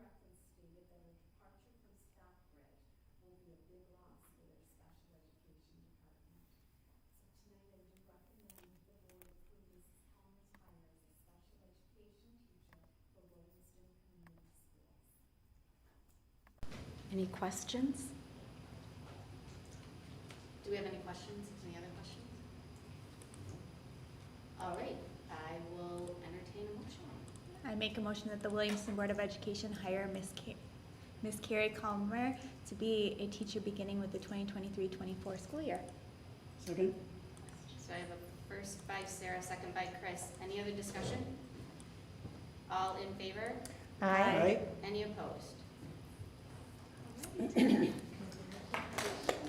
reference stated that a departure from Stockbridge will be a big loss for their special education department. So tonight I do recommend the board approve Mrs. Palmer's hire as a special education teacher for Williamston Community Schools. Any questions? Do we have any questions? Any other questions? All right, I will entertain a motion. I make a motion that the Williamston Board of Education hire Miss Carrie Calmer to be a teacher beginning with the 2023-24 school year. Second? So I have a first by Sarah, second by Chris. Any other discussion? All in favor? Aye. Any opposed?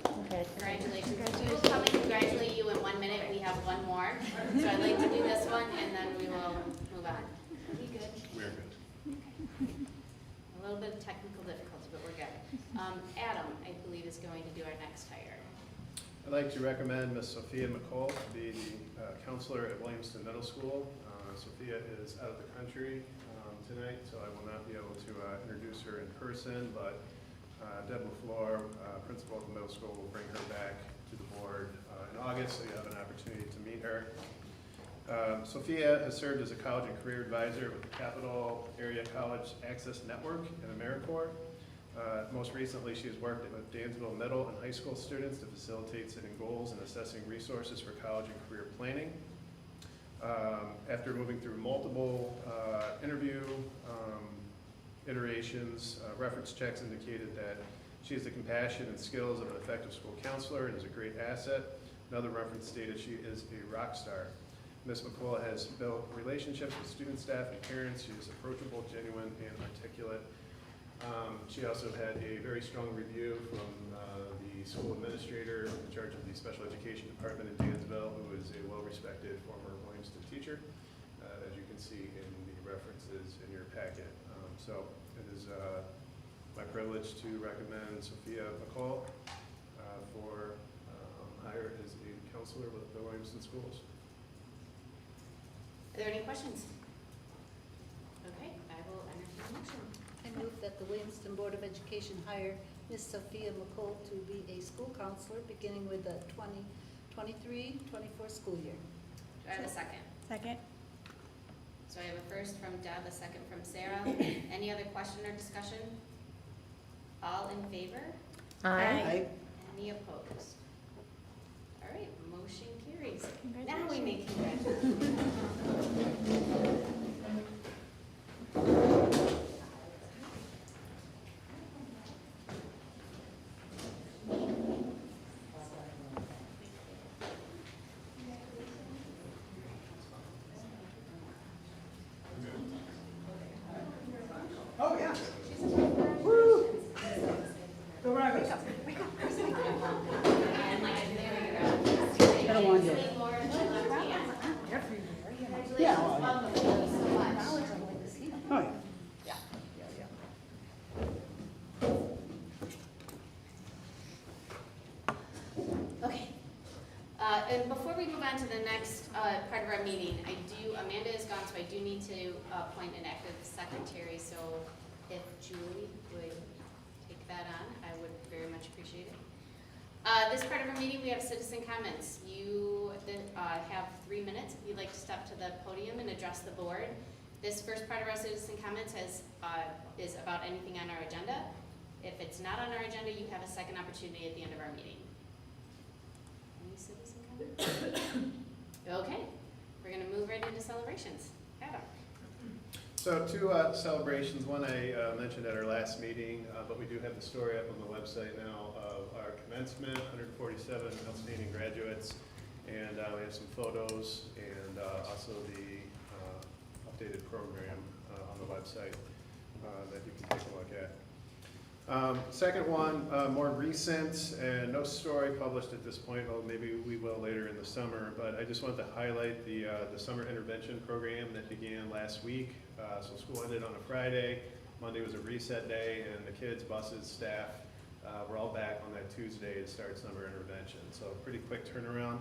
Congratulations. We will come and congratulate you in 1 minute. We have one more. So I'd like to do this one and then we will move on. Are we good? We're good. A little bit of technical difficulty, but we're good. Adam, I believe, is going to do our next hire. I'd like to recommend Ms. Sophia McCall to be the counselor at Williamston Middle School. Sophia is out of the country tonight, so I will not be able to introduce her in person, but Deb LaFleur, principal of the middle school, will bring her back to the board in August, so you have an opportunity to meet her. Sophia has served as a college and career advisor with the Capital Area College Access Network and AmeriCorps. Most recently, she has worked with Dansville Middle and high school students to facilitate setting goals and assessing resources for college and career planning. After moving through multiple interview iterations, reference checks indicated that she has the compassion and skills of an effective school counselor and is a great asset. Another reference stated she is a rock star. Ms. McCullough has built relationships with student, staff, and parents. She is approachable, genuine, and articulate. She also had a very strong review from the school administrator in charge of the special education department in Dansville, who is a well-respected former Williamston teacher, as you can see in the references in your packet. So it is my privilege to recommend Sophia McCall for hire as a counselor with the Williamston schools. Are there any questions? Okay, I will entertain a motion. I move that the Williamston Board of Education hire Ms. Sophia McCall to be a school counselor beginning with the 2023-24 school year. Do I have a second? Second. So I have a first from Deb, a second from Sarah. Any other question or discussion? All in favor? Aye. Any opposed? All right, motion carries. Now Congratulations. we may congratulate. Oh, yeah. Woo! Go right. Wake up. And like, there you go. I don't want to. Yeah. Congratulations. Welcome. Thank you so much. Now it's only the seat. Oh, yeah. Okay. And before we move on to the next part of our meeting, Amanda is gone, so I do need to appoint an active secretary. So if Julie would take that on, I would very much appreciate it. This part of our meeting, we have citizen comments. You have 3 minutes if you'd like to step to the podium and address the board. This first part of our citizen comments is about anything on our agenda. If it's not on our agenda, you have a second opportunity at the end of our meeting. Any citizen comments? Okay, we're going to move right into celebrations. Adam. So two celebrations. One I mentioned at our last meeting, but we do have the story up on the website now of our commencement, 147 outstanding graduates, and we have some photos and also the updated program on the website that you can take a look at. Second one, more recent, and no story published at this point, although maybe we will later in the summer, but I just wanted to highlight the summer intervention program that began last week. So school ended on a Friday, Monday was a reset day, and the kids, buses, staff were all back on that Tuesday to start summer intervention. So pretty quick turnaround.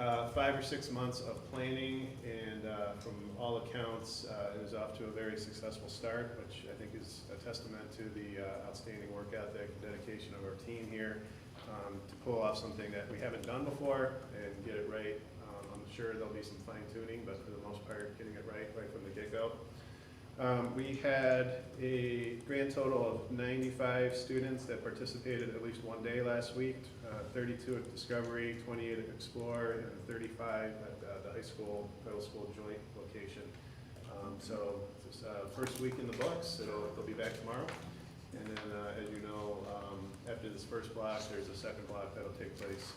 5 or 6 months of planning, and from all accounts, it is off to a very successful start, which I think is a testament to the outstanding work ethic and dedication of our team here to pull off something that we haven't done before and get it right. I'm sure there'll be some fine tuning, but for the most part, getting it right from the get-go. We had a grand total of 95 students that participated at least one day last week, 32 at Discovery, 28 at Explore, and 35 at the high school, middle school joint location. So it's first week in the books. They'll be back tomorrow. And then, as you know, after this first block, there's a second block that'll take place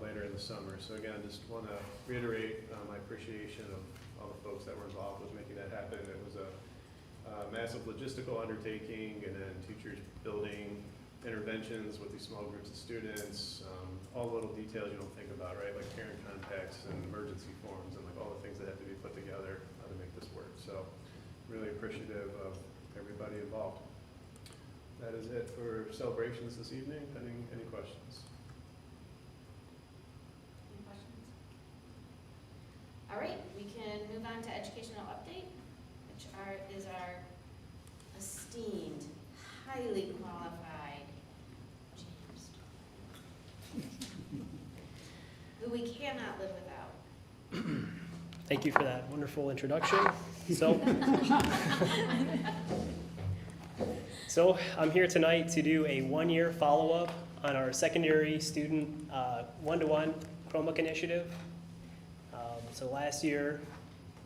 later in the summer. So again, just want to reiterate my appreciation of all the folks that were involved with making that happen. It was a massive logistical undertaking, and then teachers building interventions with these small groups of students, all the little details you don't think about, right? Like parent contacts and emergency forms and like all the things that have to be put together to make this work. So really appreciative of everybody involved. That is it for celebrations this evening. Any questions? Any questions? All right, we can move on to educational update, which is our esteemed, highly qualified James, who we cannot live without. Thank you for that wonderful introduction. So I'm here tonight to do a one-year follow-up on our secondary student one-to-one Chromebook initiative. So last year,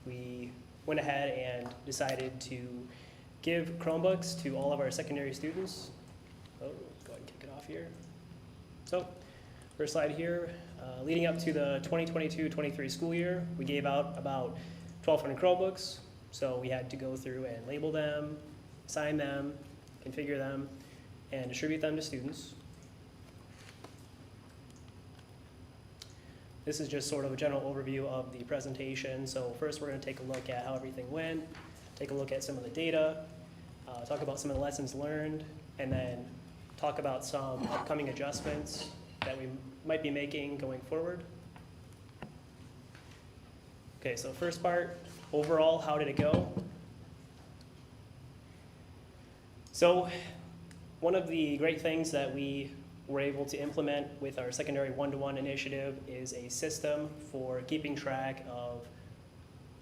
we went ahead and decided to give Chromebooks to all of our secondary students. Oh, go ahead and kick it off here. So, first slide here. Leading up to the 2022-23 school year, we gave out about 1,200 Chromebooks. So we had to go through and label them, sign them, configure them, and distribute them to students. This is just sort of a general overview of the presentation. So first we're going to take a look at how everything went, take a look at some of the data, talk about some of the lessons learned, and then talk about some upcoming adjustments that we might be making going forward. Okay, so first part, overall, how did it go? So one of the great things that we were able to implement with our secondary one-to-one initiative is a system for keeping track of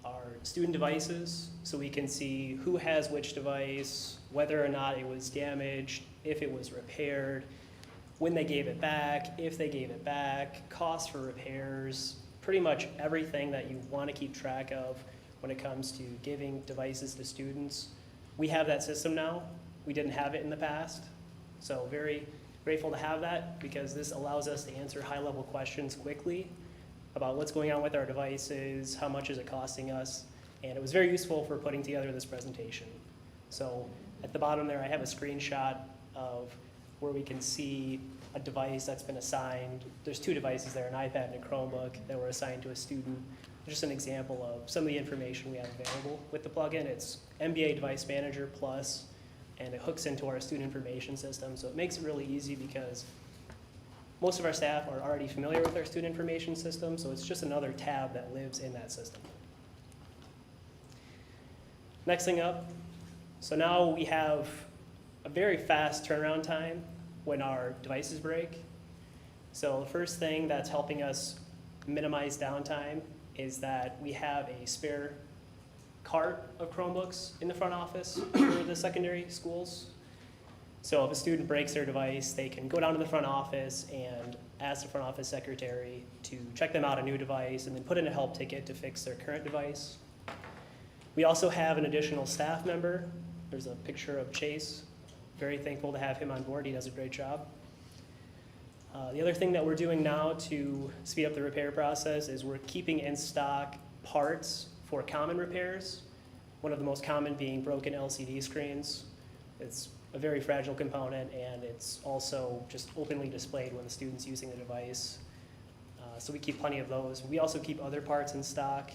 our student devices, so we can see who has which device, whether or not it was damaged, if it was repaired, when they gave it back, if they gave it back, costs for repairs, pretty much everything that you want to keep track of when it comes to giving devices to students. We have that system now. We didn't have it in the past, so very grateful to have that, because this allows us to answer high-level questions quickly about what's going on with our devices, how much is it costing us, and it was very useful for putting together this presentation. So at the bottom there, I have a screenshot of where we can see a device that's been assigned. There's two devices there, an iPad and a Chromebook, that were assigned to a student. Just an example of some of the information we have available with the plugin. It's MBA Device Manager Plus, and it hooks into our student information system. So it makes it really easy because most of our staff are already familiar with our student information system, so it's just another tab that lives in that system. Next thing up, so now we have a very fast turnaround time when our devices break. So the first thing that's helping us minimize downtime is that we have a spare cart of Chromebooks in the front office for the secondary schools. So if a student breaks their device, they can go down to the front office and ask the front office secretary to check them out a new device and then put in a help ticket to fix their current device. We also have an additional staff member. There's a picture of Chase. Very thankful to have him on board. He does a great job. The other thing that we're doing now to speed up the repair process is we're keeping in stock parts for common repairs. One of the most common being broken LCD screens. It's a very fragile component, and it's also just openly displayed when the student's using the device. So we keep plenty of those. We also keep other parts in stock.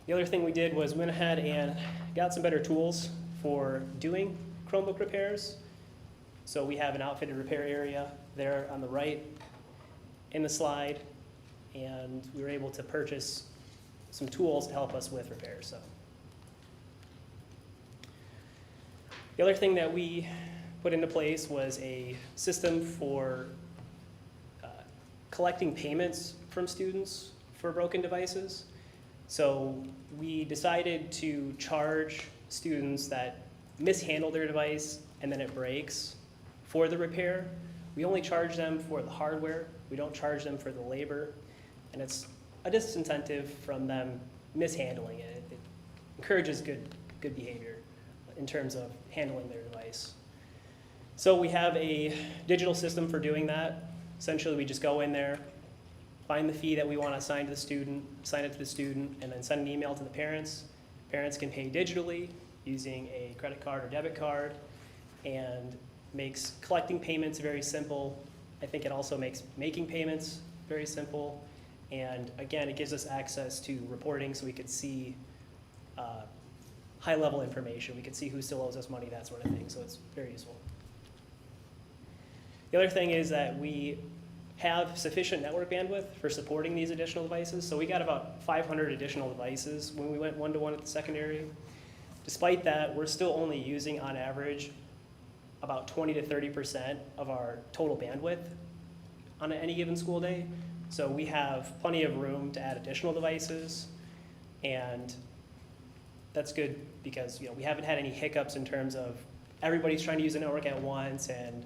The other thing we did was went ahead and got some better tools for doing Chromebook repairs. So we have an outfitted repair area there on the right in the slide. and we were able to purchase some tools to help us with repairs. So the other thing that we put into place was a system for collecting payments from students for broken devices. So we decided to charge students that mishandle their device and then it breaks for the repair. We only charge them for the hardware. We don't charge them for the labor. And it's a disincentive from them mishandling it. It encourages good behavior in terms of handling their device. So we have a digital system for doing that. Essentially, we just go in there, find the fee that we want to assign to the student, assign it to the student, and then send an email to the parents. Parents can pay digitally using a credit card or debit card, and makes collecting payments very simple. I think it also makes making payments very simple. And again, it gives us access to reporting so we could see high-level information. We could see who still owes us money, that sort of thing. So it's very useful. The other thing is that we have sufficient network bandwidth for supporting these additional devices. So we got about 500 additional devices when we went one-to-one at the secondary. Despite that, we're still only using, on average, about 20 to 30% of our total bandwidth on any given school day. So we have plenty of room to add additional devices, and that's good because we haven't had any hiccups in terms of everybody's trying to use the network at once and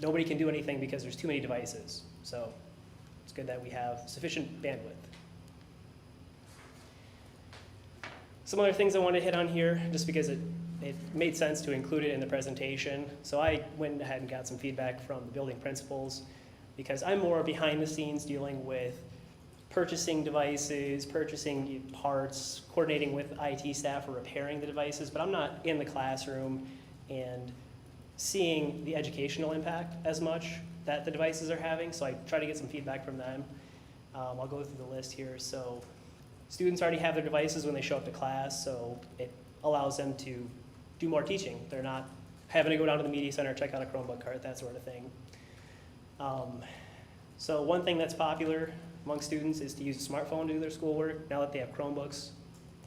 nobody can do anything because there's too many devices. So it's good that we have sufficient bandwidth. Some other things I want to hit on here, just because it made sense to include it in the presentation. So I went ahead and got some feedback from the building principals, because I'm more behind the scenes dealing with purchasing devices, purchasing parts, coordinating with IT staff for repairing the devices, but I'm not in the classroom and seeing the educational impact as much that the devices are having, so I try to get some feedback from them. I'll go through the list here. So students already have their devices when they show up to class, so it allows them to do more teaching. They're not having to go down to the media center, check out a Chromebook cart, that sort of thing. So one thing that's popular among students is to use a smartphone to do their schoolwork. Now that they have Chromebooks,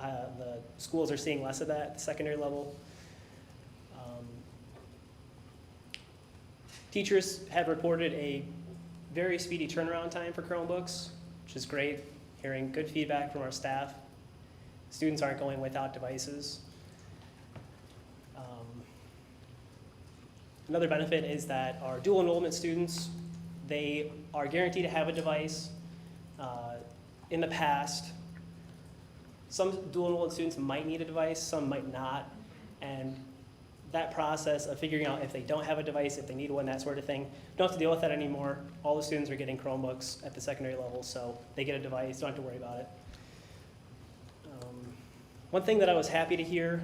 the schools are seeing less of that at the secondary level. Teachers have reported a very speedy turnaround time for Chromebooks, which is great, hearing good feedback from our staff. Students aren't going without devices. Another benefit is that our dual enrollment students, they are guaranteed to have a device. In the past, some dual enrollment students might need a device, some might not, and that process of figuring out if they don't have a device, if they need one, that sort of thing, don't have to deal with that anymore. All the students are getting Chromebooks at the secondary level, so they get a device, don't have to worry about it. One thing that I was happy to hear,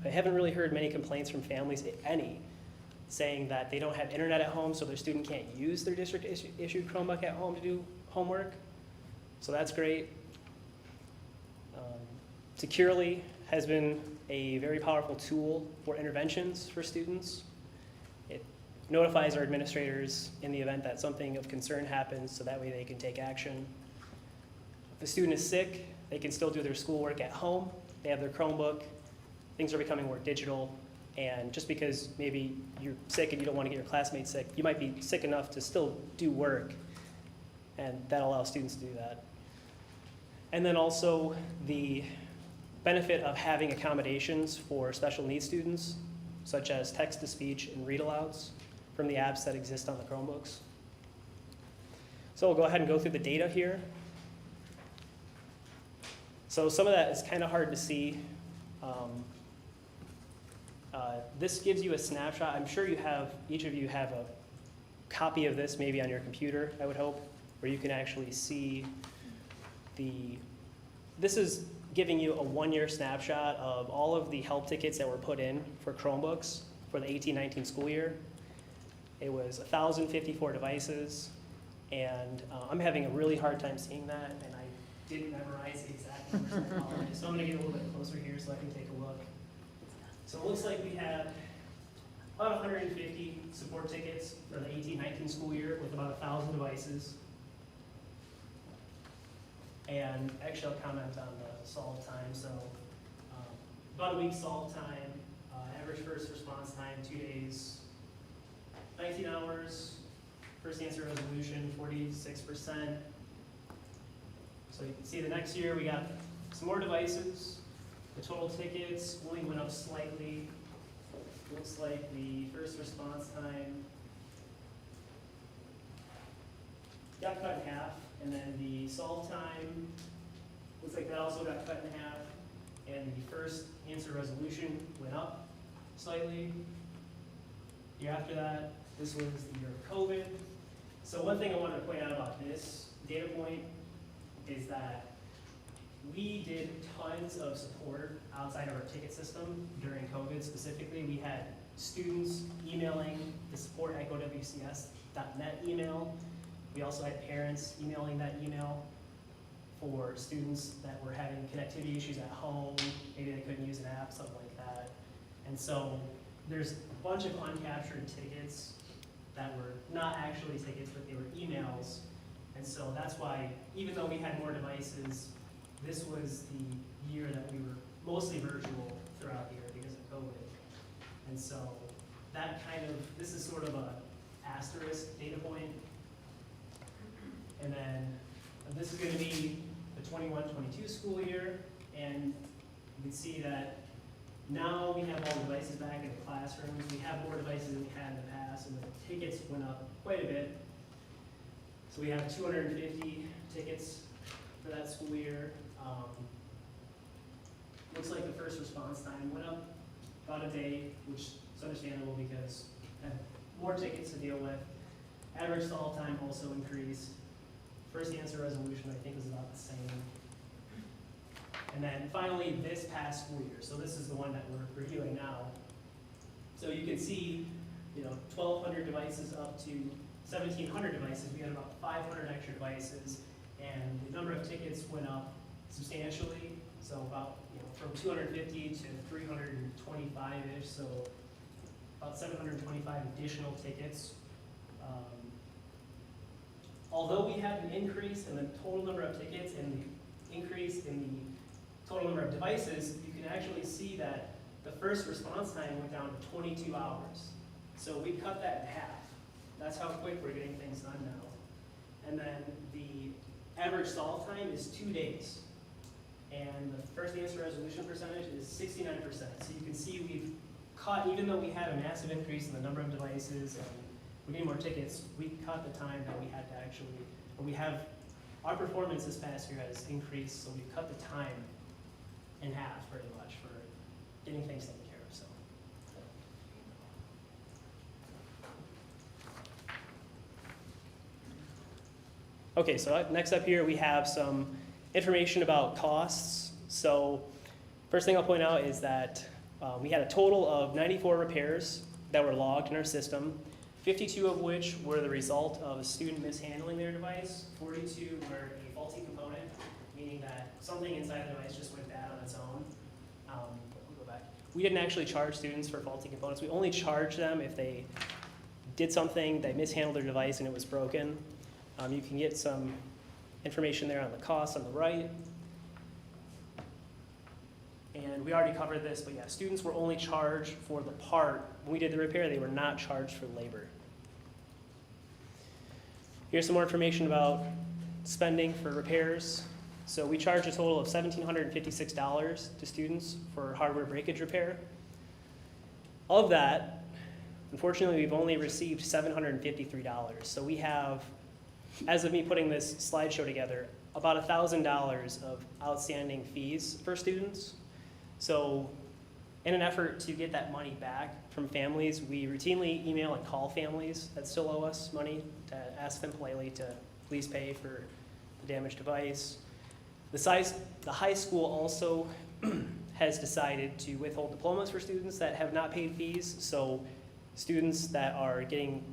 I haven't really heard many complaints from families, if any, saying that they don't have internet at home, so their student can't use their district-issued Chromebook at home to do homework. So that's great. Securely has been a very powerful tool for interventions for students. It notifies our administrators in the event that something of concern happens, so that way they can take action. If the student is sick, they can still do their schoolwork at home. They have their Chromebook. Things are becoming more digital. And just because maybe you're sick and you don't want to get your classmates sick, you might be sick enough to still do work, and that allows students to do that. And then also the benefit of having accommodations for special needs students, such as text-to-speech and read-alouds from the apps that exist on the Chromebooks. So we'll go ahead and go through the data here. So some of that is kind of hard to see. This gives you a snapshot. I'm sure each of you have a copy of this maybe on your computer, I would hope, where you can actually see this is giving you a one-year snapshot of all of the help tickets that were put in for Chromebooks for the 18-19 school year. It was 1,054 devices, and I'm having a really hard time seeing that, and I didn't memorize the exact numbers. I apologize. So I'm going to get a little bit closer here so I can take a look. So it looks like we had about 150 support tickets for the 18-19 school year with about 1,000 devices. And actually, I'll comment on the solve time. So about a week solve time, average first response time, 2 days, 19 hours, first answer resolution, 46%. So you can see the next year we got some more devices. The total tickets only went up slightly. Looks like the first response time got cut in half, and then the solve time looks like that also got cut in half, and the first answer resolution went up slightly. Year after that, this was the year of COVID. So one thing I wanted to point out about this data point is that we did tons of support outside of our ticket system during COVID specifically. We had students emailing the support at gowcs.net email. We also had parents emailing that email for students that were having connectivity issues at home. Maybe they couldn't use an app, something like that. And so there's a bunch of uncaptured tickets that were not actually tickets, but they were emails. And so that's why, even though we had more devices, this was the year that we were mostly virtual throughout the year because of COVID. And so that this is sort of a asterisk data point. And then this is going to be the 21-22 school year, and you can see that now we have all the devices back in the classrooms. We have more devices than we had in the past, and the tickets went up quite a bit. So we have 250 tickets for that school year. Looks like the first response time went up about a day, which is understandable because we had more tickets to deal with. Average solve time also increased. First answer resolution, I think, was about the same. And then finally, this past school year. So this is the one that we're reviewing now. So you can see, 1,200 devices up to 1,700 devices. We had about 500 extra devices, and the number of tickets went up substantially. So about, from 250 to 325-ish. So about 725 additional tickets. Although we had an increase in the total number of tickets and the increase in the total number of devices, you can actually see that the first response time went down to 22 hours. So we cut that in half. That's how quick we're getting things done now. And then the average solve time is 2 days. And the first answer resolution percentage is 69%. So you can see we've cut, even though we had a massive increase in the number of devices and we need more tickets, we cut the time that we had to our performance this past year has increased, so we've cut the time in half pretty much for getting things taken care of. So. Okay, so next up here we have some information about costs. So first thing I'll point out is that we had a total of 94 repairs that were logged in our system. 52 of which were the result of a student mishandling their device. 42 were a faulty component, meaning that something inside the device just went bad on its own. We'll go back. We didn't actually charge students for faulty components. We only charged them if they did something, they mishandled their device and it was broken. You can get some information there on the cost on the right. And we already covered this, but yeah, students were only charged for the part. When we did the repair, they were not charged for labor. Here's some more information about spending for repairs. So we charged a total of $1,756 to students for hardware breakage repair. Of that, unfortunately, we've only received $753. So we have, as of me putting this slideshow together, about $1,000 of outstanding fees for students. So in an effort to get that money back from families, we routinely email and call families that still owe us money to ask them politely to please pay for the damaged device. The high school also has decided to withhold diplomas for students that have not paid fees. So students that are getting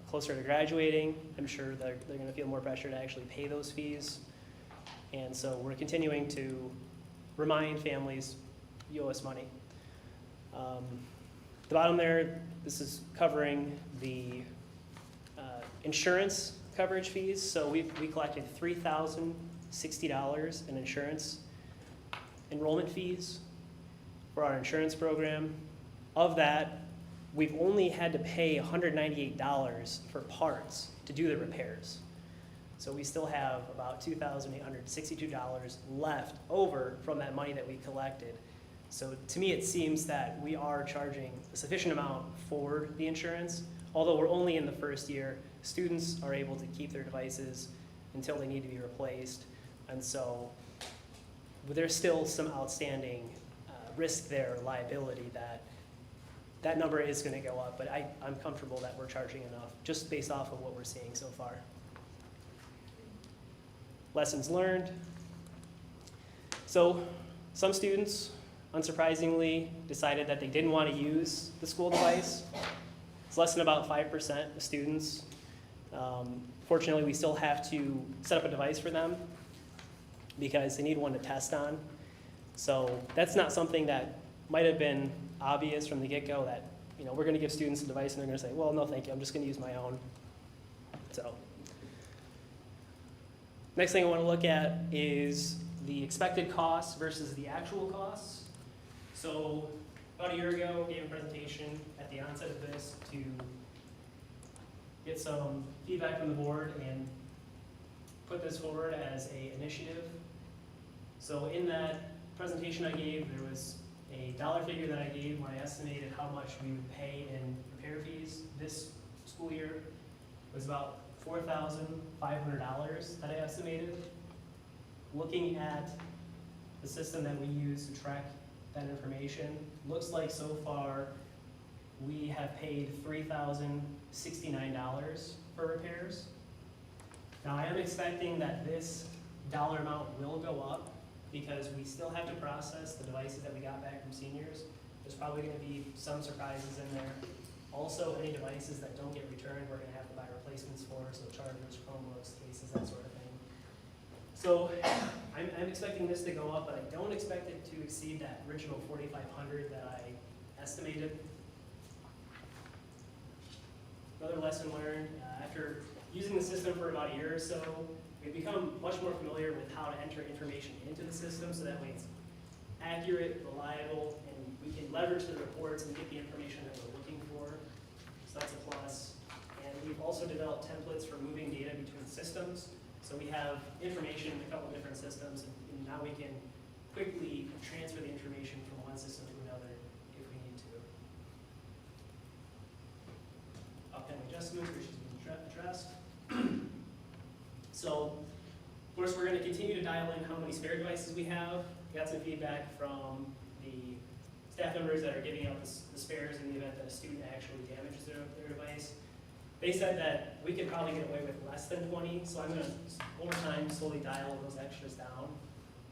closer to graduating, I'm sure they're going to feel more pressure to actually pay those fees. And so we're continuing to remind families, you owe us money. The bottom there, this is covering the insurance coverage fees. So we collected $3,000 $60 in insurance enrollment fees for our insurance program. Of that, we've only had to pay $198 for parts to do the repairs. So we still have about $2,862 left over from that money that we collected. So to me, it seems that we are charging a sufficient amount for the insurance. Although we're only in the first year, students are able to keep their devices until they need to be replaced. And so there's still some outstanding risk there, liability, that number is going to go up. But I'm comfortable that we're charging enough just based off of what we're seeing so far. Lessons learned. So some students, unsurprisingly, decided that they didn't want to use the school device. It's less than about 5% of students. Fortunately, we still have to set up a device for them because they need one to test on. So that's not something that might have been obvious from the get-go that, we're going to give students a device and they're going to say, well, no, thank you, I'm just going to use my own. So next thing I want to look at is the expected costs versus the actual costs. So about a year ago, I gave a presentation at the onset of this to get some feedback from the board and put this forward as an initiative. So in that presentation I gave, there was a dollar figure that I gave when I estimated how much we would pay in repair fees this school year. It was about $4,500 that I estimated. Looking at the system that we use to track that information, looks like so far we have paid $3,069 for repairs. Now I am expecting that this dollar amount will go up because we still have to process the devices that we got back from seniors. There's probably going to be some surprises in there. Also, any devices that don't get returned, we're going to have to buy replacements for, so chargers, Chromebooks, cases, that sort of thing. So I'm expecting this to go up, but I don't expect it to exceed that original $4,500 that I estimated. Another lesson learned, after using the system for about a year or so, we've become much more familiar with how to enter information into the system so that way it's accurate, reliable, and we can leverage the reports and get the information that we're looking for. So that's a plus. And we've also developed templates for moving data between systems. So we have information in a couple different systems, and now we can quickly transfer the information from one system to another if we need to. Upcoming adjustments, which has been addressed. So, of course, we're going to continue to dial in how many spare devices we have. We got some feedback from the staff members that are giving out the spares in the event that a student actually damages their device. They said that we could probably get away with less than 20, so I'm going to, over time, slowly dial those extras down.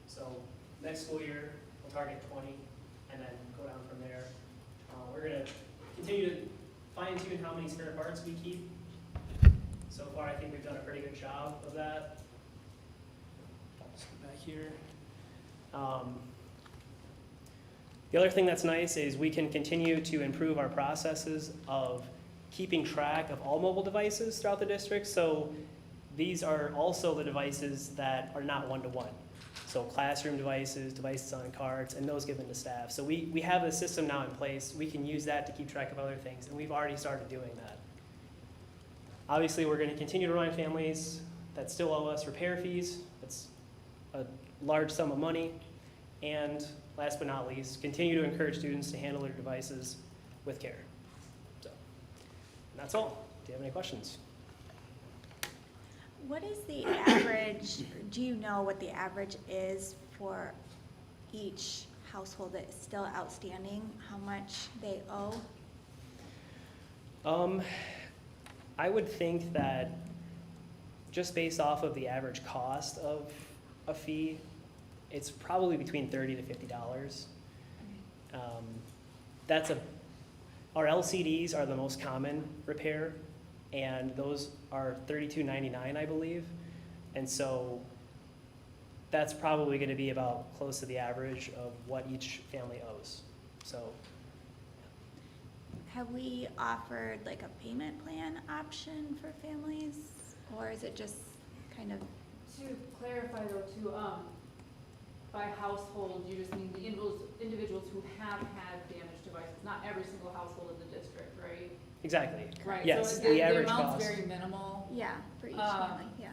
So next school year, we'll target 20, and then go down from there. We're going to continue to fine-tune how many spare parts we keep. So far, I think we've done a pretty good job of that. Let's go back here. The other thing that's nice is we can continue to improve our processes of keeping track of all mobile devices throughout the district. So these are also the devices that are not one-to-one. So classroom devices, devices on carts, and those given to staff. So we have a system now in place. We can use that to keep track of other things, and we've already started doing that. Obviously, we're going to continue to remind families that still owe us repair fees. That's a large sum of money. And last but not least, continue to encourage students to handle their devices with care. So, and that's all. Do you have any questions? What is the average, do you know what the average is for each household that is still outstanding, how much they owe? I would think that just based off of the average cost of a fee, it's probably between $30 to $50. Our LCDs are the most common repair, and those are $32.99, I believe. And so that's probably going to be about close to the average of what each family owes. So. Have we offered a payment plan option for families, or is it just kind of? To clarify though, too, by household, you just mean the individuals who have had damaged devices, not every single household in the district, right? Exactly. Right, Yes, so the the average amount's cost. very minimal. Yeah, for each Uh, family, yeah.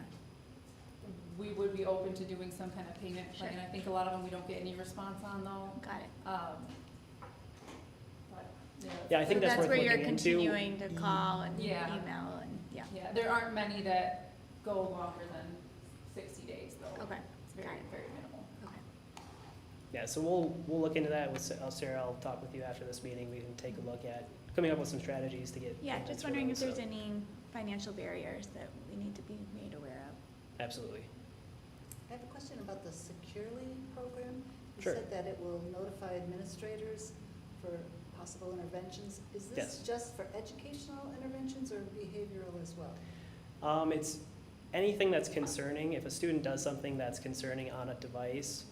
We would be open to doing some kind of payment plan. Sure. I think a lot of them we don't get any response on though. Got it. But, Yeah, I think that's worth where you're looking into. continuing to call and Yeah. email and, yeah. Yeah, there aren't many that go longer than 60 days though. Okay, It's very, got it. very minimal. okay. Yeah, so we'll look into that with Sarah. I'll talk with you after this meeting. We can take a look at coming up with some strategies to get. Yeah, payments just for wondering if those, there's so. any financial barriers that we need to be made aware of. Absolutely. I have a question about the Securely program. Sure. You said that it will notify administrators for possible interventions. Is this Yes. just for educational interventions or behavioral as well? It's anything that's concerning. If a student does something that's concerning on a device,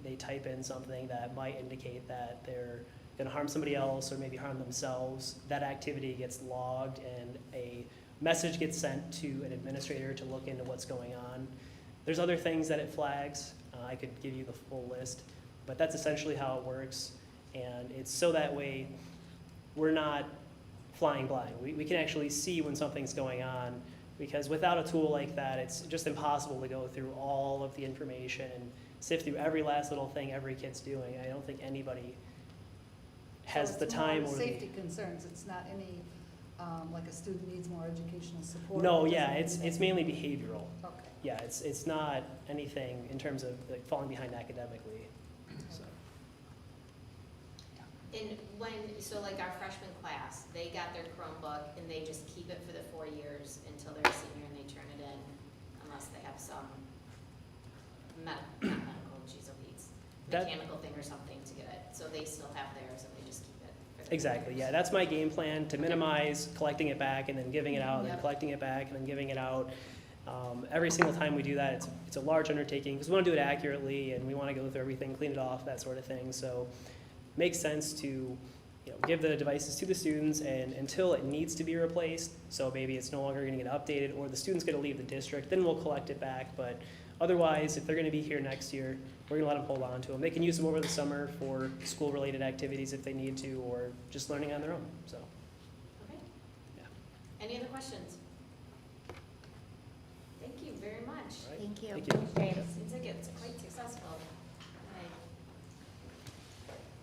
they type in something that might indicate that they're going to harm somebody else or maybe harm themselves, that activity gets logged and a message gets sent to an administrator to look into what's going on. There's other things that it flags. I could give you the full list, but that's essentially how it works. And it's so that way we're not flying blind. We can actually see when something's going on, because without a tool like that, it's just impossible to go through all of the information and sift through every last little thing every kid's doing. I don't think anybody has So the time it's or more the... safety concerns, it's not any, like a student needs more educational support? No, It yeah, doesn't it's mean mainly behavioral. that- Okay. Yeah, it's not anything in terms of like falling behind academically. So. And so like our freshman class, they got their Chromebook and they just keep it for the 4 years until they're a senior and they turn it in unless they have some not medical, geez, That- mechanical thing or something to get it. So they still have theirs and they just keep it. For the Exactly, 4 yeah, years. that's my game plan, to minimize collecting it back and then giving it out, and then Yep. collecting it back and then giving it out. Every single time we do that, it's a large undertaking, because we want to do it accurately, and we want to go through everything, clean it off, that sort of thing. So it makes sense to give the devices to the students, and until it needs to be replaced, so maybe it's no longer going to get updated, or the student's going to leave the district, then we'll collect it back. But otherwise, if they're going to be here next year, we're going to let them hold on to them. They can use them over the summer for school-related activities if they need to, or just learning on their own, so. Okay. Yeah. Any other questions? Thank you very much. All right. Thank you. Thank you. Great. Seems like it's quite successful.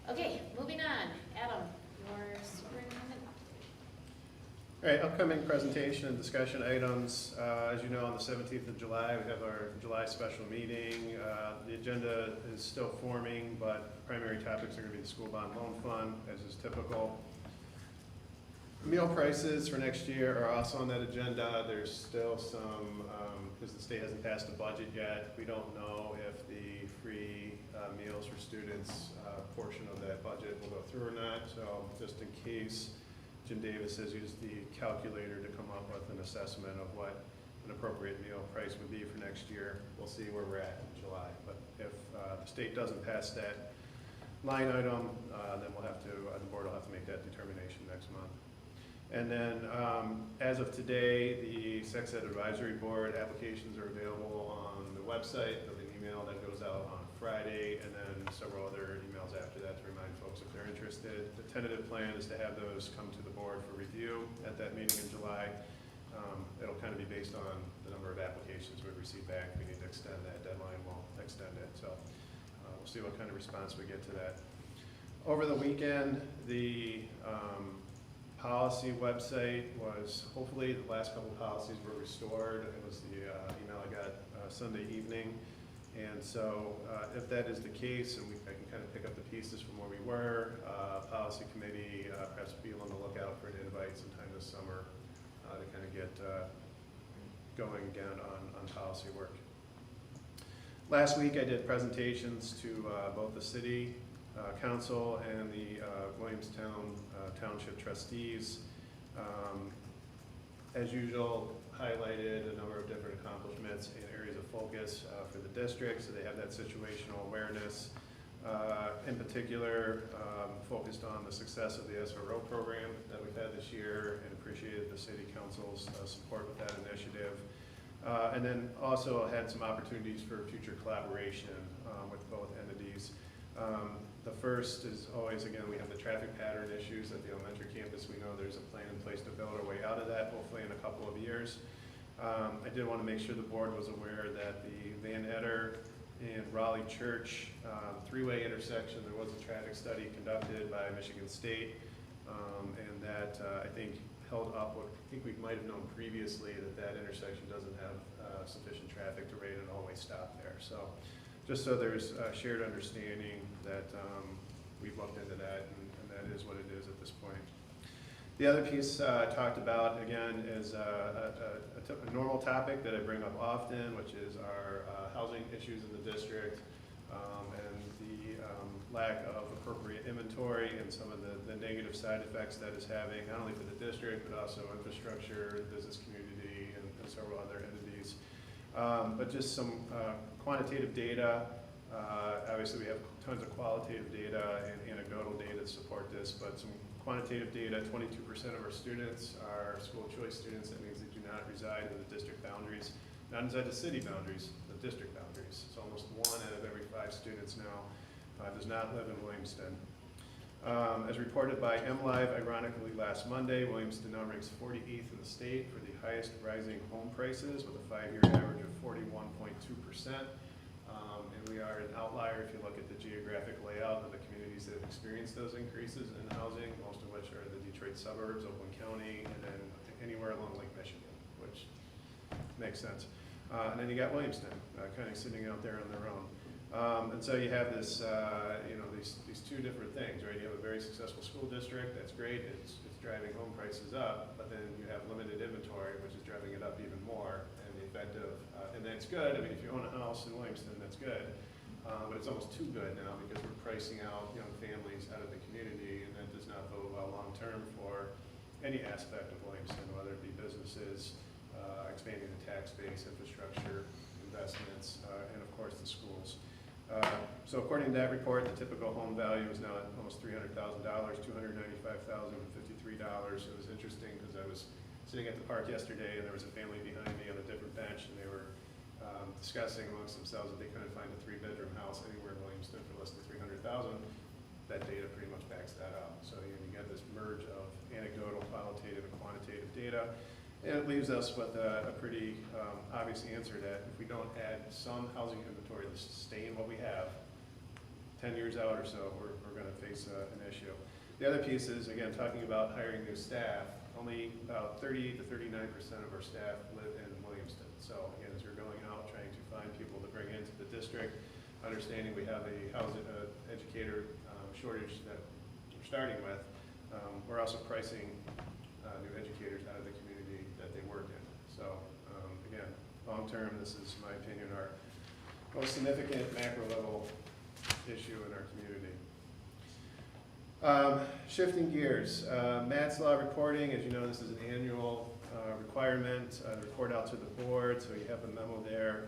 Okay, moving on. Adam, your superintendent update. All right, upcoming presentation and discussion items. As you know, on the 17th of July, we have our July special meeting. The agenda is still forming, but primary topics are going to be the school bond loan fund, as is typical. Meal prices for next year are also on that agenda. There's still some, because the state hasn't passed a budget yet, we don't know if the free meals for students portion of that budget will go through or not. So just in case, Jim Davis has used the calculator to come up with an assessment of what an appropriate meal price would be for next year. We'll see where we're at in July. But if the state doesn't pass that line item, then we'll have to, the board will have to make that determination next month. And then, as of today, the Sex Ed Advisory Board applications are available on the website. There'll be an email that goes out on Friday, and then several other emails after that to remind folks if they're interested. The tentative plan is to have those come to the board for review at that meeting in July. It'll kind of be based on the number of applications we receive back. If we need to extend that deadline, we'll extend it. So we'll see what kind of response we get to that. Over the weekend, the policy website was, hopefully the last couple of policies were restored. It was the email I got Sunday evening. And so if that is the case, and I can kind of pick up the pieces from where we were, policy committee perhaps be on the lookout for an invite sometime this summer to kind of get going again on policy work. Last week I did presentations to both the city council and the Williamstown Township trustees. As usual, highlighted a number of different accomplishments and areas of focus for the district, so they have that situational awareness. In particular, focused on the success of the SRO program that we've had this year and appreciated the city council's support with that initiative. And then also had some opportunities for future collaboration with both entities. The first is always, again, we have the traffic pattern issues at the elementary campus. We know there's a plan in place to build our way out of that, hopefully in a couple of years. I did want to make sure the board was aware that the Van Etter and Raleigh Church three-way intersection, there was a traffic study conducted by Michigan State, and that I think held up what I think we might have known previously, that that intersection doesn't have sufficient traffic to rate an all-way stop there. So just so there's a shared understanding that we've looked into that, and that is what it is at this point. The other piece I talked about, again, is a normal topic that I bring up often, which is our housing issues in the district, and the lack of appropriate inventory and some of the negative side effects that is having, not only for the district, but also infrastructure, business community, and several other entities. But just some quantitative data. Obviously, we have tons of qualitative data and anecdotal data to support this, but some quantitative data, 22% of our students are school choice students. That means they do not reside in the district boundaries, not inside the city boundaries, the district boundaries. So almost 1 out of every 5 students now does not live in Williamston. As reported by MLive, ironically last Monday, Williamston now ranks 48th in the state for the highest rising home prices with a 5-year average of 41.2%. And we are an outlier if you look at the geographic layout of the communities that have experienced those increases in housing, most of which are the Detroit suburbs, Oakland County, and then anywhere along Lake Michigan, which makes sense. And then you got Williamston, kind of sitting out there on their own. And so you have this, these two different things, right? You have a very successful school district, that's great, it's driving home prices up, but then you have limited inventory, which is driving it up even more, and the effect of, and that's good, I mean, if you own a house in Williamston, that's good, but it's almost too good now because we're pricing out young families out of the community, and that does not bode well long-term for any aspect of Williamston, whether it be businesses, expanding the tax base, infrastructure, investments, and of course the schools. So according to that report, the typical home value is now at almost $300,000, $295,053. It was interesting because I was sitting at the park yesterday and there was a family behind me on a different bench, and they were discussing amongst themselves that they couldn't find a 3-bedroom house anywhere in Williamston for less than $300,000. That data pretty much backs that up. So you get this merge of anecdotal, qualitative, and quantitative data. And it leaves us with a pretty obvious answer that if we don't add some housing inventory to sustain what we have, 10 years out or so, we're going to face an issue. The other piece is, again, talking about hiring new staff. Only about 38 to 39% of our staff live in Williamston. So again, as we're going out trying to find people to bring into the district, understanding we have a housing educator shortage that we're starting with, we're also pricing new educators out of the community that they work in. So again, long term, this is, in my opinion, our most significant macro level issue in our community. Shifting gears, Matt's Law reporting, as you know, this is an annual requirement, report out to the board, so you have the memo there.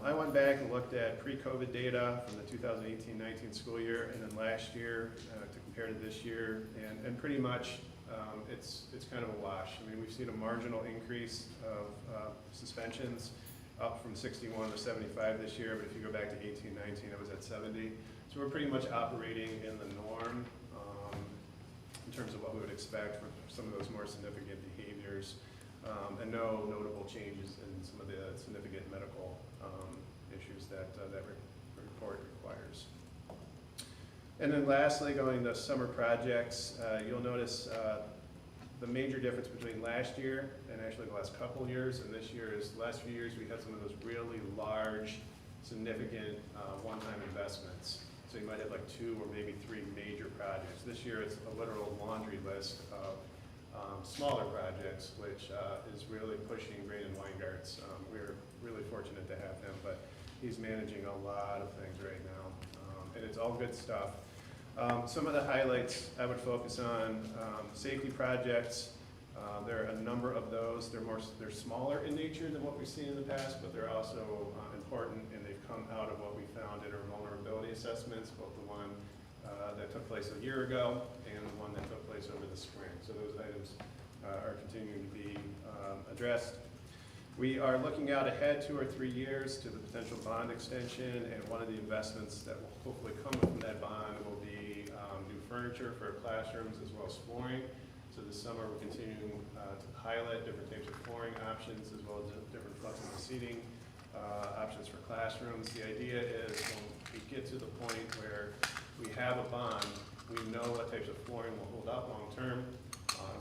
I went back and looked at pre-COVID data from the 2018-19 school year and then last year to compare to this year, and pretty much it's kind of a wash. I mean, we've seen a marginal increase of suspensions, up from 61 to 75 this year, but if you go back to 18-19, it was at 70. So we're pretty much operating in the norm in terms of what we would expect for some of those more significant behaviors, and no notable changes in some of the significant medical issues that report requires. And then lastly, going to summer projects, you'll notice the major difference between last year and actually the last couple years and this year is the last few years we had some of those really large, significant one-time investments. So you might have like 2 or maybe 3 major projects. This year it's a literal laundry list of smaller projects, which is really pushing Brandon Weingart's. We're really fortunate to have him, but he's managing a lot of things right now, and it's all good stuff. Some of the highlights I would focus on, safety projects. There are a number of those. They're smaller in nature than what we've seen in the past, but they're also important, and they've come out of what we found in our vulnerability assessments, both the one that took place a year ago and the one that took place over the spring. So those items are continuing to be addressed. We are looking out ahead 2 or 3 years to the potential bond extension, and one of the investments that will hopefully come from that bond will be new furniture for classrooms as well as flooring. So this summer, we're continuing to pilot different types of flooring options as well as different flexible seating options for classrooms. The idea is when we get to the point where we have a bond, we know what types of flooring will hold up long-term,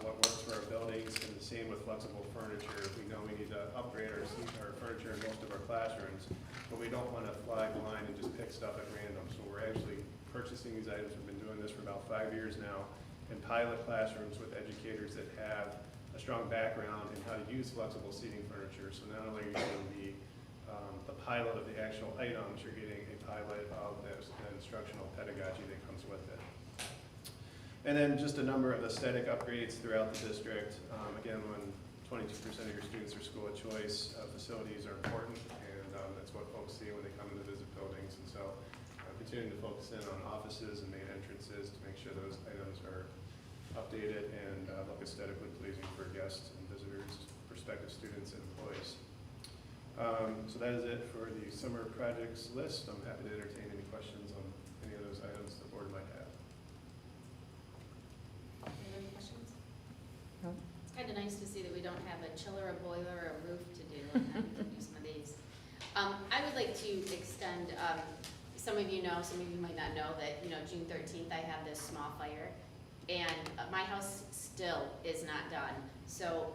what works for our buildings, and the same with flexible furniture. We know we need to upgrade our furniture in most of our classrooms, but we don't want to fly blind and just pick stuff at random. So we're actually purchasing these items. We've been doing this for about 5 years now, and pilot classrooms with educators that have a strong background in how to use flexible seating furniture. So not only are you getting the pilot of the actual items, you're getting a pilot of the instructional pedagogy that comes with it. And then just a number of aesthetic upgrades throughout the district. Again, when 22% of your students are school of choice, facilities are important, and that's what folks see when they come in to visit buildings. And so continuing to focus in on offices and main entrances to make sure those items are updated and look aesthetically pleasing for guests and visitors, prospective students, and employees. So that is it for the summer projects list. I'm happy to entertain any questions on any of those items the board might have. Any questions? It's kind of nice to see that we don't have a chiller, a boiler, or a roof to do, and then we can do some of these. I would like to extend, some of you know, some of you might not know that, June 13th, I have this small fire, and my house still is not done. So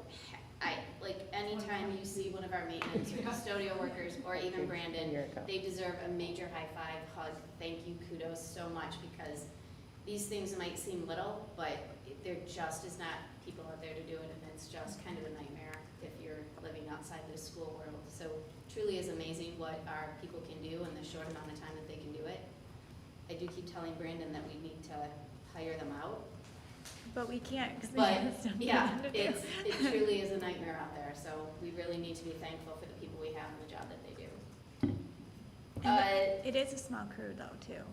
anytime you see one of our maintenance or custodial workers, or even Brandon, they deserve a major high five, hug, thank you, kudos so much, because these things might seem little, but there just is not people out there to do it, and it's just kind of a nightmare if you're living outside the school world. So truly is amazing what our people can do in the short amount of time that they can do it. I do keep telling Brandon that we need to hire them out. But we can't, because But, yeah, it truly is a nightmare out there, so we really need to be thankful for the people we have and the job that they do. It is a small crew though, too.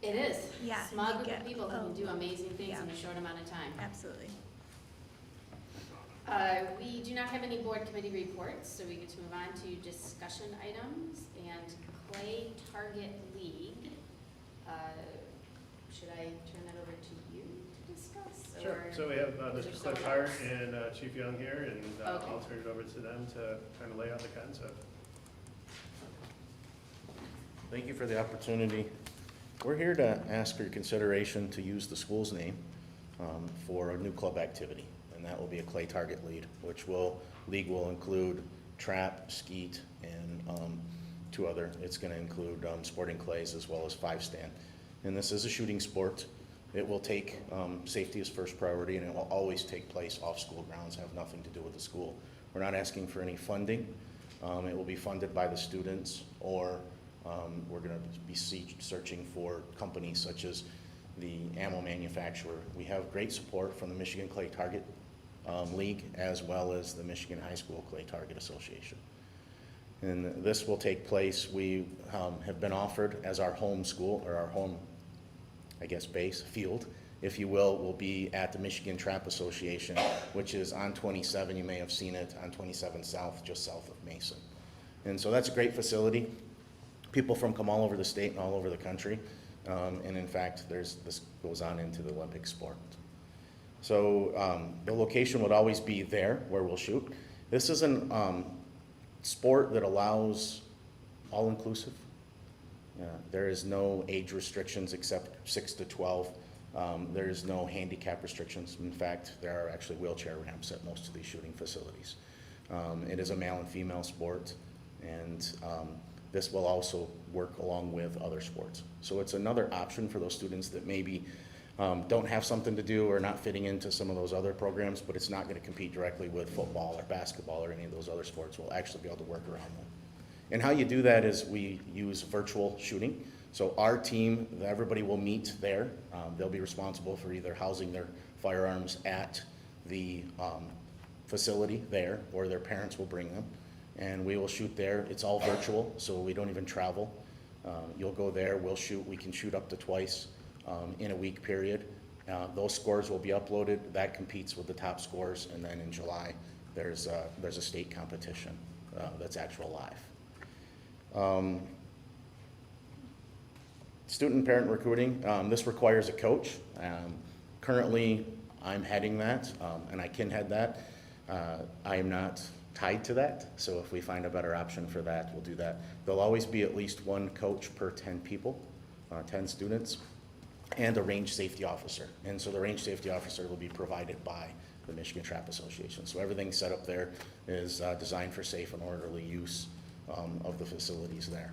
It is. Yeah, Small you group get of people who can do amazing things yeah. in a short amount of time. Absolutely. We do not have any board committee reports, so we get to move on to discussion items and Clay Target League. Should I turn that over to you to discuss? Sure. or So we have is there Mr. someone Cliff Hart else? and Chief Young here, and Okay. I'll turn it over to them to kind of lay out the concept. Thank you for the opportunity. We're here to ask for your consideration to use the school's name for a new club activity, and that will be a Clay Target League, which league will include trap, skeet, and two other. It's going to include sporting clays as well as 5-stand. And this is a shooting sport. It will take safety as first priority, and it will always take place off school grounds, have nothing to do with the school. We're not asking for any funding. It will be funded by the students, or we're going to be searching for companies such as the ammo manufacturer. We have great support from the Michigan Clay Target League, as well as the Michigan High School Clay Target Association. And this will take place, we have been offered as our home school, or our home, base, field, if you will be at the Michigan Trap Association, which is on 27, you may have seen it, on 27 South, just south of Mason. And so that's a great facility. People come all over the state and all over the country. And in fact, this goes on into the Olympic sport. So the location would always be there where we'll shoot. This is an sport that allows all-inclusive. There is no age restrictions except 6 to 12. There is no handicap restrictions. In fact, there are actually wheelchair ramps at most of these shooting facilities. It is a male and female sport, and this will also work along with other sports. So it's another option for those students that maybe don't have something to do or not fitting into some of those other programs, but it's not going to compete directly with football or basketball or any of those other sports. We'll actually be able to work around them. And how you do that is we use virtual shooting. So our team, everybody will meet there. They'll be responsible for either housing their firearms at the facility there, or their parents will bring them. And we will shoot there. It's all virtual, so we don't even travel. You'll go there, we'll shoot. We can shoot up to twice in a week period. Those scores will be uploaded. That competes with the top scores, and then in July there's a state competition that's actual live. Student and parent recruiting, this requires a coach. Currently, I'm heading that, and I can head that. I am not tied to that, so if we find a better option for that, we'll do that. There'll always be at least one coach per 10 people, 10 students, and a range safety officer. And so the range safety officer will be provided by the Michigan Trap Association. So everything set up there is designed for safe and orderly use of the facilities there.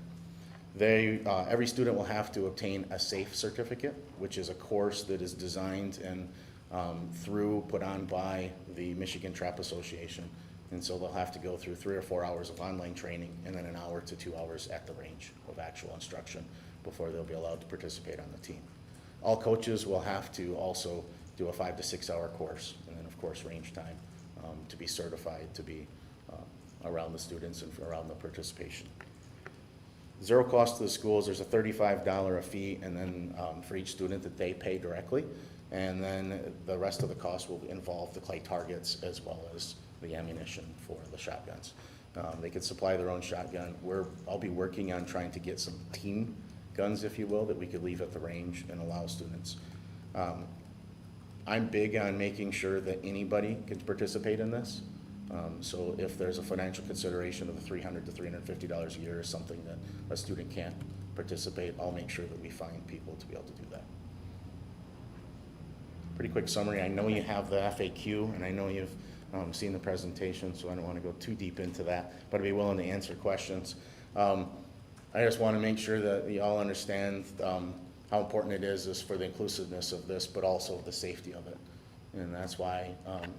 Every student will have to obtain a SAFE certificate, which is a course that is designed and put on by the Michigan Trap Association. And so they'll have to go through 3 or 4 hours of online training and then 1 hour to 2 hours at the range of actual instruction before they'll be allowed to participate on the team. All coaches will have to also do a 5 to 6 hour course, and then of course range time to be certified to be around the students and around the participation. Zero cost to the schools. There's a $35 a fee, and then for each student that they pay directly, and then the rest of the cost will involve the clay targets as well as the ammunition for the shotguns. They could supply their own shotgun. I'll be working on trying to get some team guns, if you will, that we could leave at the range and allow students. I'm big on making sure that anybody can participate in this. So if there's a financial consideration of the $300 to $350 a year is something that a student can't participate, I'll make sure that we find people to be able to do that. Pretty quick summary. I know you have the FAQ, and I know you've seen the presentation, so I don't want to go too deep into that, but I'd be willing to answer questions. I just want to make sure that you all understand how important it is for the inclusiveness of this, but also the safety of it. And that's why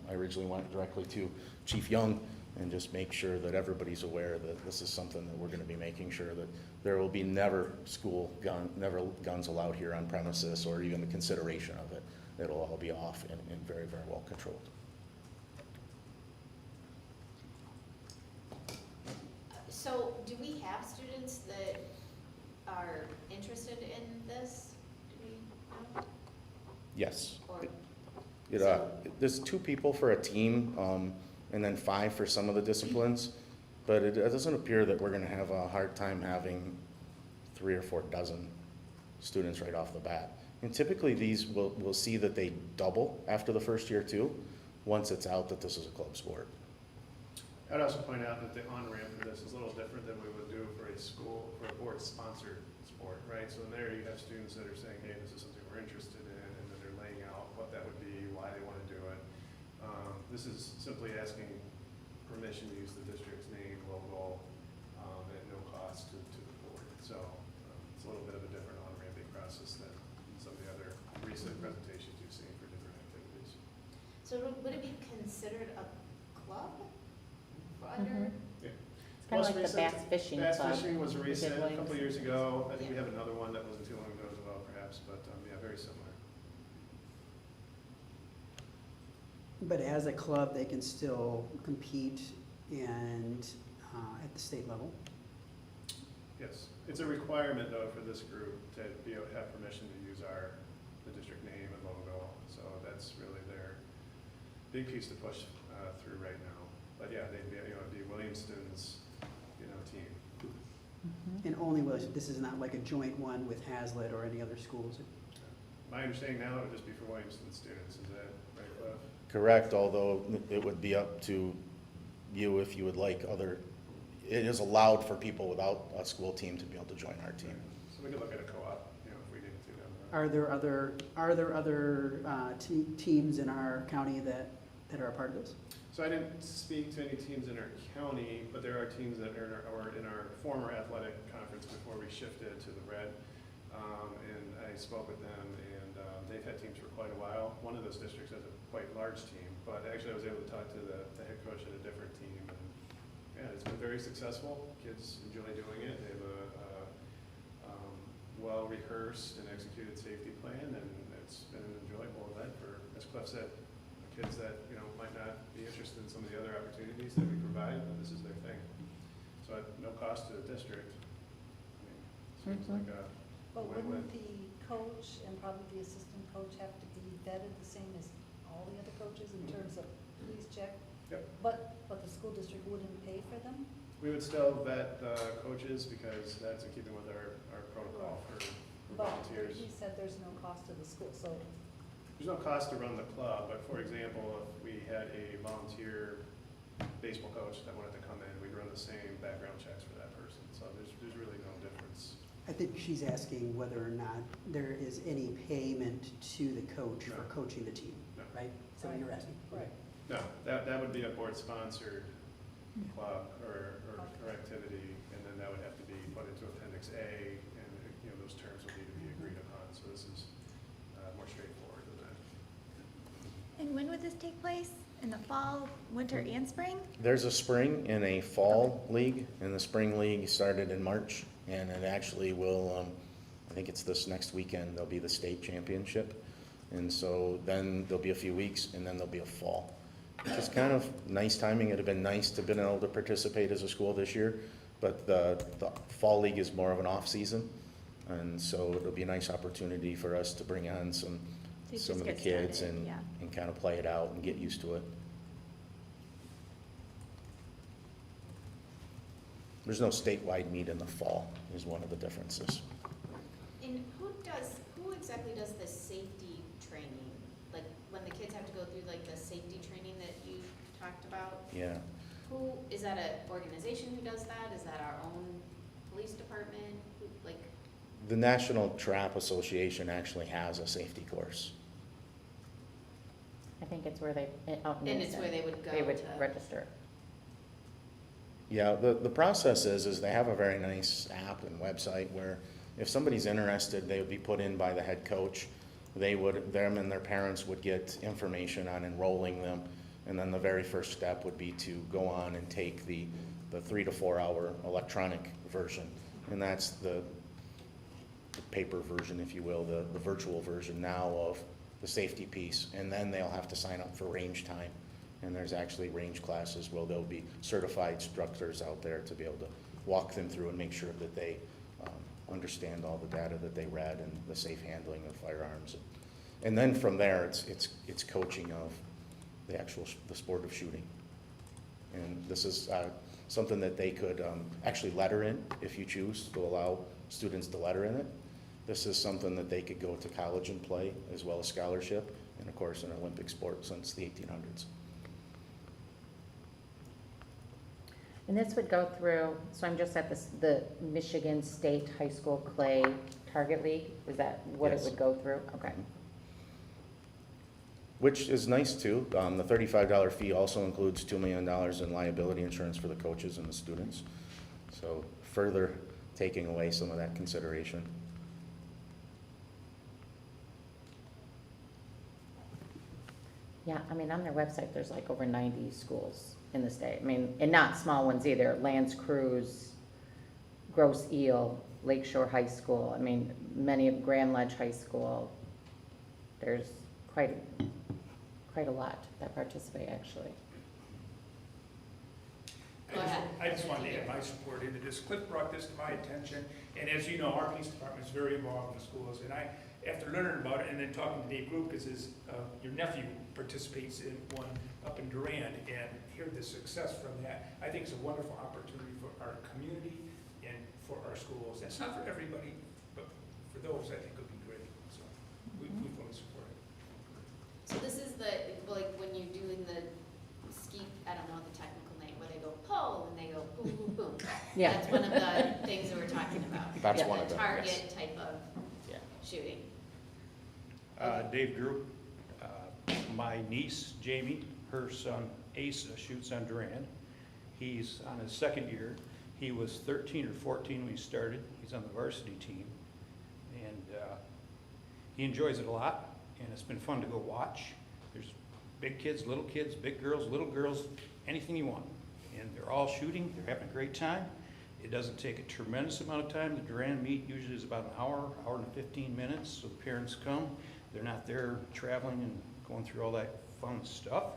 I originally went directly to Chief Young and just make sure that everybody's aware that this is something that we're going to be making sure that there will be never guns allowed here on premises, or even the consideration of it. It'll all be off and very, very well controlled. So do we have students that are interested in this? Do we know? Yes. Or, There's 2 people for a team, and then 5 for some of the disciplines, but it doesn't appear that we're going to have a hard time having 3 or 4 dozen students right off the bat. And typically these we'll see that they double after the first year too, once it's out that this is a club sport. I'd also point out that the on-ramp for this is a little different than we would do for a board-sponsored sport, right? So in there you have students that are saying, hey, this is something we're interested in, and then they're laying out what that would be, why they want to do it. This is simply asking permission to use the district's name, logo, at no cost to the board. So it's a little bit of a different on-ramping process than some of the other recent presentations you've seen for different activities. so would it be considered a club for under? It's kind of like the bass fishing club. Bass fishing was recent, a couple Williamston. of years ago. I think we have another one that wasn't too long ago as well, perhaps, but yeah, very similar. But as a club, they can still compete and at the state level. Yes, it's a requirement though for this group to have permission to use the district name and logo. So that's really their big piece to push through right now. But yeah, they'd be, it'd be Williamston's, team. And only this is not like a joint one with Hazlitt or any other schools. My understanding now it would just be for Williamston students. Is that right, Cliff? Correct, although it would be up to you if you would like it is allowed for people without a school team to be able to join our team. So we could look at a co-op, if we needed to. Are there other teams in our county that are a part of this? So I didn't speak to any teams in our county, but there are teams that are in our former athletic conference before we shifted to the red. And I spoke with them, and they've had teams for quite a while. One of those districts has a quite large team, but actually I was able to talk to the head coach at a different team. And yeah, it's been very successful. Kids enjoy doing it. They have a well-rehearsed and executed safety plan, and it's been an enjoyable event for, as Cliff said, kids that might not be interested in some of the other opportunities that we provide, but this is their thing. So at no cost to the district. Seems like a But win-win. wouldn't the coach and probably the assistant coach have to be vetted the same as all the other coaches in terms of police check? Yep. But the school district wouldn't pay for them? We would still vet the coaches because that's in keeping with our protocol for But volunteers. he said there's no cost to the school, so There's no cost to run the club, but for example, if we had a volunteer baseball coach that wanted to come in, we'd run the same background checks for that person. So there's really no difference. I think she's asking whether or not there is any payment to the coach No. for coaching the team, No. right? So you're asking? Right. No, that would be a board-sponsored club or activity, and then that would have to be put into Appendix A, and, you know, those terms will need to be agreed upon. So this is more straightforward than that. And when would this take place? In the fall, winter, and spring? There's a spring and a fall league, and the spring league started in March, and it actually will, I think it's this next weekend, there'll be the state championship. And so then there'll be a few weeks, and then there'll be a fall, which is kind of nice timing. It'd have been nice to have been able to participate as a school this year, but the fall league is more of an off-season, and so it'll be a nice opportunity for us to bring on some just of the get kids started, and, yeah. and kind of play it out and get used to it. There's no statewide meet in the fall, is one of the differences. And who exactly does the safety training? Like, when the kids have to go through like the safety training that you talked about? Yeah. Who, is that an organization who does that? Is that our own police department? Who, like, The National Trap Association actually has a safety course. I think it's where they, out in and it's where Williamston, they would go they would to? register. Yeah, the process is they have a very nice app and website where if somebody's interested, they would be put in by the head coach. Them and their parents would get information on enrolling them, and then the very first step would be to go on and take the 3 to 4 hour electronic version, and that's the paper version, if you will, the virtual version now of the safety piece, and then they'll have to sign up for range time. And there's actually range classes where there'll be certified instructors out there to be able to walk them through and make sure that they understand all the data that they read and the safe handling of firearms. And then from there, it's coaching of the sport of shooting. And this is something that they could actually letter in if you choose to allow students to letter in it. This is something that they could go to college and play, as well as scholarship, and of course an Olympic sport since the 1800s. And this would go through, so I'm just at the Michigan State High School Clay Target League, is that what it Yes. would go through? Okay. Which is nice too. The $35 fee also includes $2 million in liability insurance for the coaches and the students. So further taking away some of that consideration. Yeah, I mean, on their website, there's like over 90 schools in the state. I mean, and not small ones either. Lands Cruise, Grosse Ile, Lakeshore High School. I mean, many of Grand Ledge High School. There's quite a lot that participate, actually. Go ahead. I just wanted to add my support into this. Cliff brought this to my attention, and as you know, our police department is very involved in the schools, and after learning about it and then talking to Dave Group, because your nephew participates in one up in Durand, and hear the success from that, I think it's a wonderful opportunity for our community and for our schools. It's not for everybody, but for those, I think it would be great, so we fully support it. So this is like when you're doing the ski, I don't know the technical name, where they go pull and they go boom, boom, boom. Yeah. That's one of the things that we're talking about. That's Yeah. one of The them, target yes. type of Yeah. shooting. Dave Group, my niece Jamie, her son Asa shoots on Durand. He's on his second year. He was 13 or 14 when he started. He's on the varsity team. And he enjoys it a lot, and it's been fun to go watch. There's big kids, big girls, little girls, anything you want. And they're all shooting, they're having a great time. It doesn't take a tremendous amount of time. The Durand meet usually is about an hour and 15 minutes, so the parents come. They're not there traveling and going through all that fun stuff.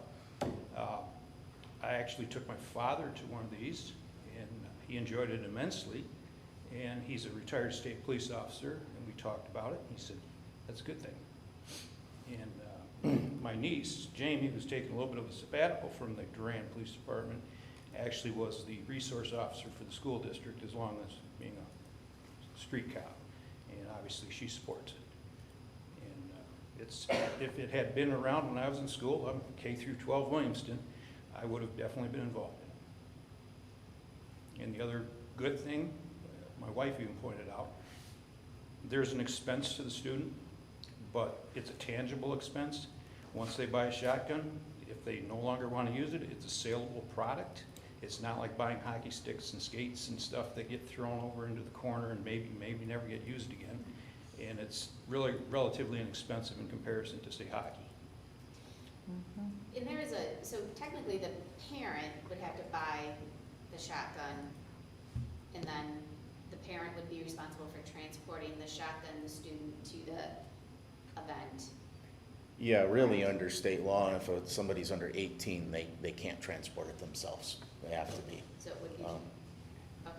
I actually took my father to one of these, and he enjoyed it immensely. And he's a retired state police officer, and we talked about it. He said, that's a good thing. And my niece, Jamie, was taking a little bit of a sabbatical from the Durand Police Department. actually was the resource officer for the school district as long as being a street cop. And obviously she supports it. And if it had been around when I was in school, I'm K through 12 Williamston, I would have definitely been involved in it. And the other good thing, my wife even pointed out, there's an expense to the student, but it's a tangible expense. Once they buy a shotgun, if they no longer want to use it, it's a saleable product. It's not like buying hockey sticks and skates and stuff that get thrown over into the corner and maybe never get used again. And it's really relatively inexpensive in comparison to, say, hockey. And there is so technically the parent would have to buy the shotgun, and then the parent would be responsible for transporting the shotgun, the student, to the event. Yeah, really under state law, if somebody's under 18, they can't transport it themselves. They have to be. So it would be, Um, okay.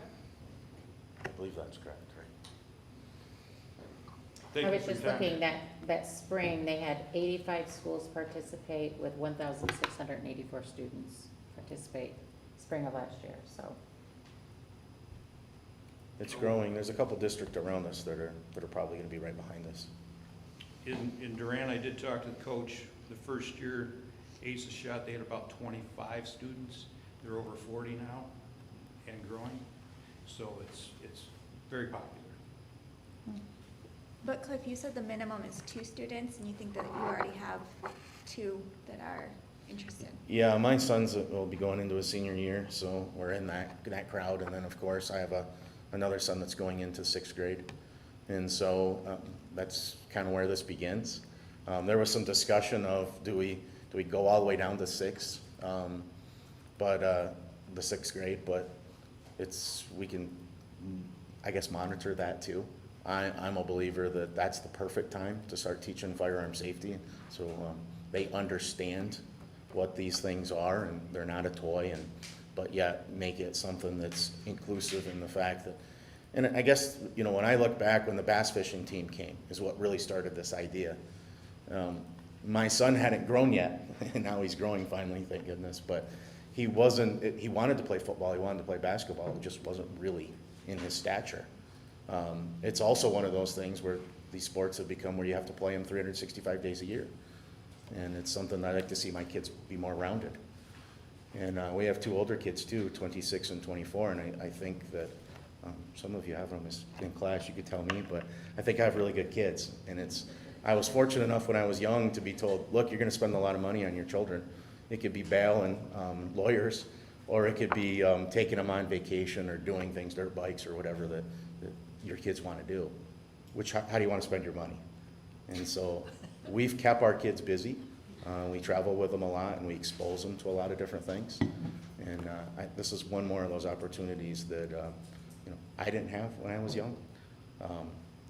I believe that's correct, right? Thank I you was for just your time. looking, that spring, they had 85 schools participate with 1,684 students participate, spring of last year, so. It's growing. There's a couple districts around us that are probably gonna be right behind us. In Durant, I did talk to the coach. The first year, ACES shot, they had about 25 students. They're over 40 now and growing. So it's very popular. But Cliff, you said the minimum is 2 students, and you think that you already have 2 that are interested. Yeah, my son's will be going into his senior year, so we're in that crowd. And then, of course, I have another son that's going into 6th grade. And so that's kind of where this begins. There was some discussion of do we go all the way down to 6, but the 6th grade, but we can, I guess, monitor that too. I'm a believer that that's the perfect time to start teaching firearm safety, so they understand what these things are, and they're not a toy, but yet make it something that's inclusive in the fact that, and I guess, when I look back when the bass fishing team came, is what really started this idea. My son hadn't grown yet, and now he's growing finally, thank goodness, but he wanted to play football, he wanted to play basketball, it just wasn't really in his stature. It's also one of those things where these sports have become where you have to play them 365 days a year. And it's something I like to see my kids be more rounded. And we have 2 older kids too, 26 and 24, and I think that some of you have them in class, you could tell me, but I think I have really good kids. And I was fortunate enough when I was young to be told, look, you're gonna spend a lot of money on your children. It could be bail and lawyers, or it could be taking them on vacation or doing things, dirt bikes or whatever that your kids want to do. How do you want to spend your money? And so we've kept our kids busy. We travel with them a lot, and we expose them to a lot of different things. And this is one more of those opportunities that I didn't have when I was young.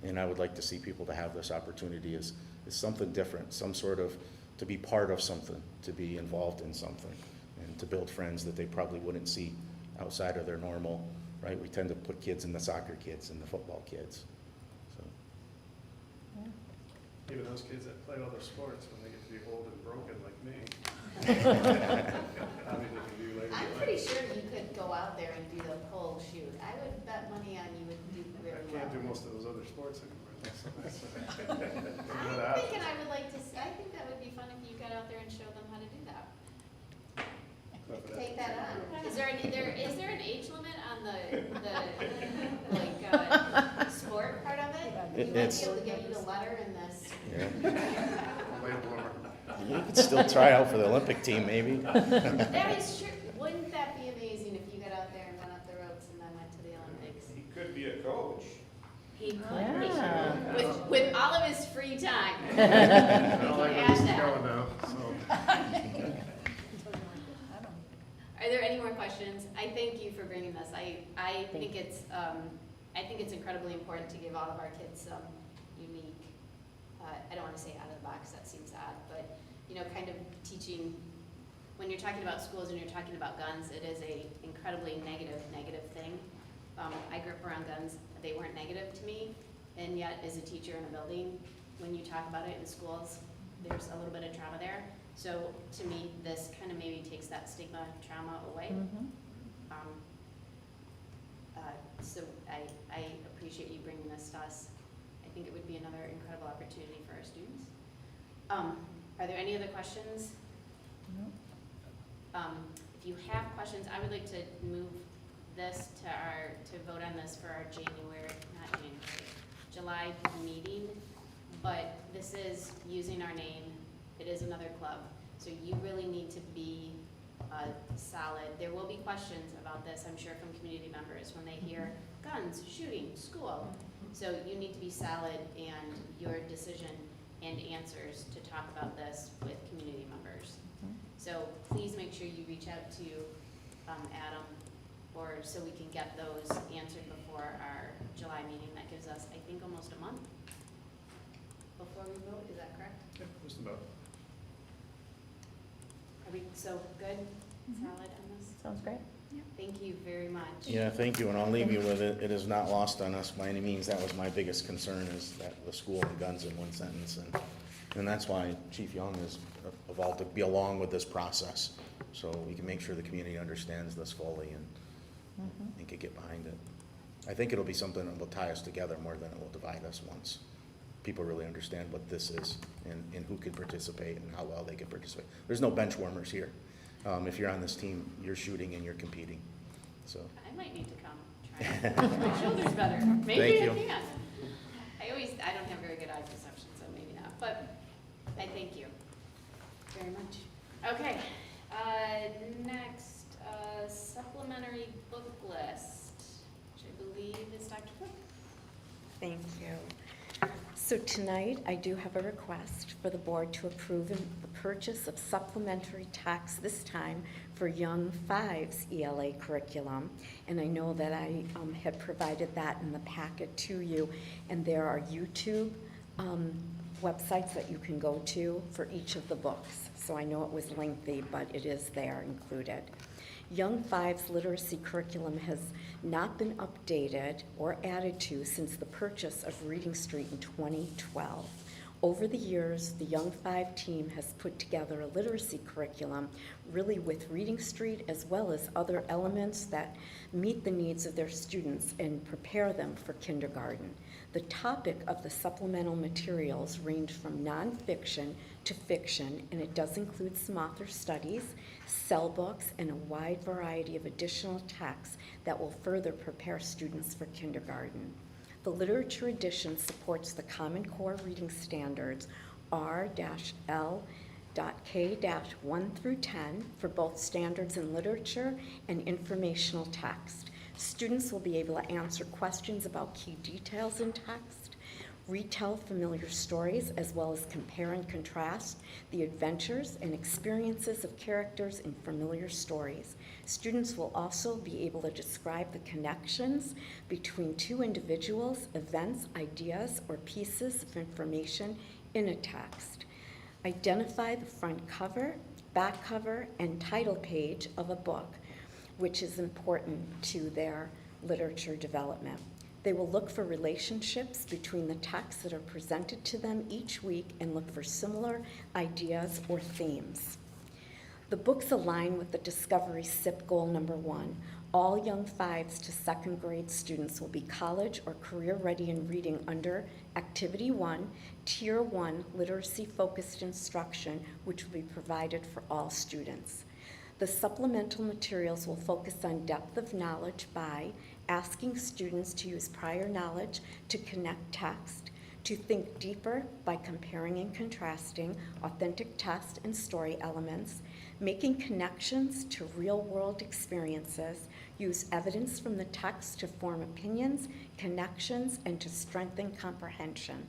And I would like to see people to have this opportunity is something different, some sort of, to be part of something, to be involved in something, and to build friends that they probably wouldn't see outside of their normal, right? We tend to put kids in the soccer kids and the football kids. So. Even those kids that play other sports, when they get to be old and broken like me. I mean, they can do later. I'm pretty sure you could go out there and do the pole shoot. I would bet money on you would do I very well. can't do most of those other sports anymore. I'm thinking I would like to, I think that would be fun if you got out there and showed them how to do that. Take that on. Is there an age limit on the sport part of it? You might be able to get you the letter in this. You could still try out for the Olympic team, maybe. That is true. Wouldn't that be amazing if you got out there and went up the ropes and then went to the Olympics? He could be a coach. He could Yeah. be. With all of his free time. I don't like where this is going now, so. Are there any more questions? I thank you for bringing this. I think it's incredibly important to give all of our kids some unique, I don't want to say out of the box, that seems odd, but, kind of teaching, when you're talking about schools and you're talking about guns, it is a incredibly negative thing. I grew up around guns, they weren't negative to me, and yet as a teacher in a building, when you talk about it in schools, there's a little bit of trauma there. So to me, this kind of maybe takes that stigma trauma away. I appreciate you bringing this to us. I think it would be another incredible opportunity for our students. Are there any other questions? If you have questions, I would like to move this to vote on this for our July meeting, but this is using our name. It is another club, so you really need to be solid. There will be questions about this, I'm sure, from community members when they hear guns, shooting, school. So you need to be solid and your decision and answers to talk about this with community members. So please make sure you reach out to Adam, or so we can get those answered before our July meeting. That gives us, I think, almost a month before we vote. Is that correct? Yeah, just about. Are we so good, solid on this? Sounds great. Thank you very much. Yeah, thank you, and I'll leave you with it. It is not lost on us by any means. That was my biggest concern, is that the school and guns in one sentence. And that's why Chief Young is evolved to be along with this process, so we can make sure the community understands this fully and can get behind it. I think it'll be something that will tie us together more than it will divide us once people really understand what this is and who can participate and how well they can participate. There's no bench warmers here. If you're on this team, you're shooting and you're competing. So I might need to come try and my shoulder's better. Maybe Thank I you. can. I don't have very good eye perception, so maybe not. But I thank you very much. Okay, next, supplementary book list, which I believe is Dr. Cook. Thank you. So tonight, I do have a request for the board to approve the purchase of supplementary text, this time for Young 5's ELA curriculum. And I know that I had provided that in the packet to you, and there are YouTube websites that you can go to for each of the books. So I know it was lengthy, but it is there included. Young 5's literacy curriculum has not been updated or added to since the purchase of Reading Street in 2012. Over the years, the Young 5 team has put together a literacy curriculum really with Reading Street, as well as other elements that meet the needs of their students and prepare them for kindergarten. The topic of the supplemental materials range from nonfiction to fiction, and it does include some author studies, cell books, and a wide variety of additional texts that will further prepare students for kindergarten. The literature edition supports the Common Core reading standards R-L.K-1 through 10 for both standards in literature and informational text. Students will be able to answer questions about key details in text, retell familiar stories, as well as compare and contrast the adventures and experiences of characters in familiar stories. Students will also be able to describe the connections between two individuals, events, ideas, or pieces of information in a text. Identify the front cover, back cover, and title page of a book, which is important to their literature development. They will look for relationships between the texts that are presented to them each week and look for similar ideas or themes. The books align with the Discovery SIP goal number 1. All Young 5s to second grade students will be college or career ready in reading under Activity 1, Tier 1 literacy-focused instruction, which will be provided for all students. The supplemental materials will focus on depth of knowledge by asking students to use prior knowledge to connect text, to think deeper by comparing and contrasting authentic text and story elements, making connections to real-world experiences, use evidence from the text to form opinions, connections, and to strengthen comprehension.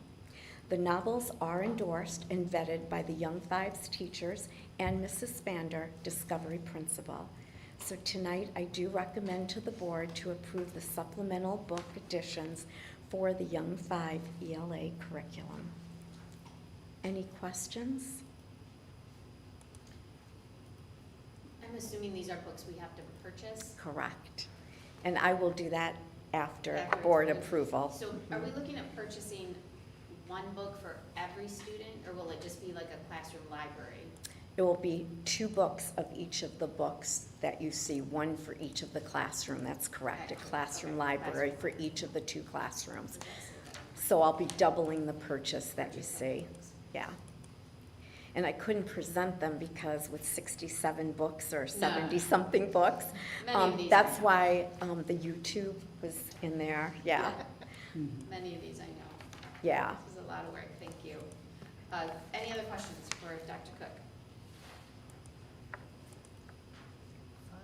The novels are endorsed and vetted by the Young 5's teachers and Mrs. Spander, Discovery Principal. So tonight, I do recommend to the board to approve the supplemental book additions for the Young 5 ELA curriculum. Any questions? I'm assuming these are books we have to purchase? Correct. And I will do that after After board it's- approval. So are we looking at purchasing one book for every student, or will it just be like a classroom library? It will be 2 books of each of the books that you see, 1 for each of the classroom, that's correct, a classroom library for each of the 2 classrooms. So I'll be doubling the purchase that you see, yeah. And I couldn't present them because with 67 books or 70-something books, Many of these that's I know. why the YouTube was in there, yeah, Many of these I know. yeah. This is a lot of work, thank you. Any other questions for Dr. Cook?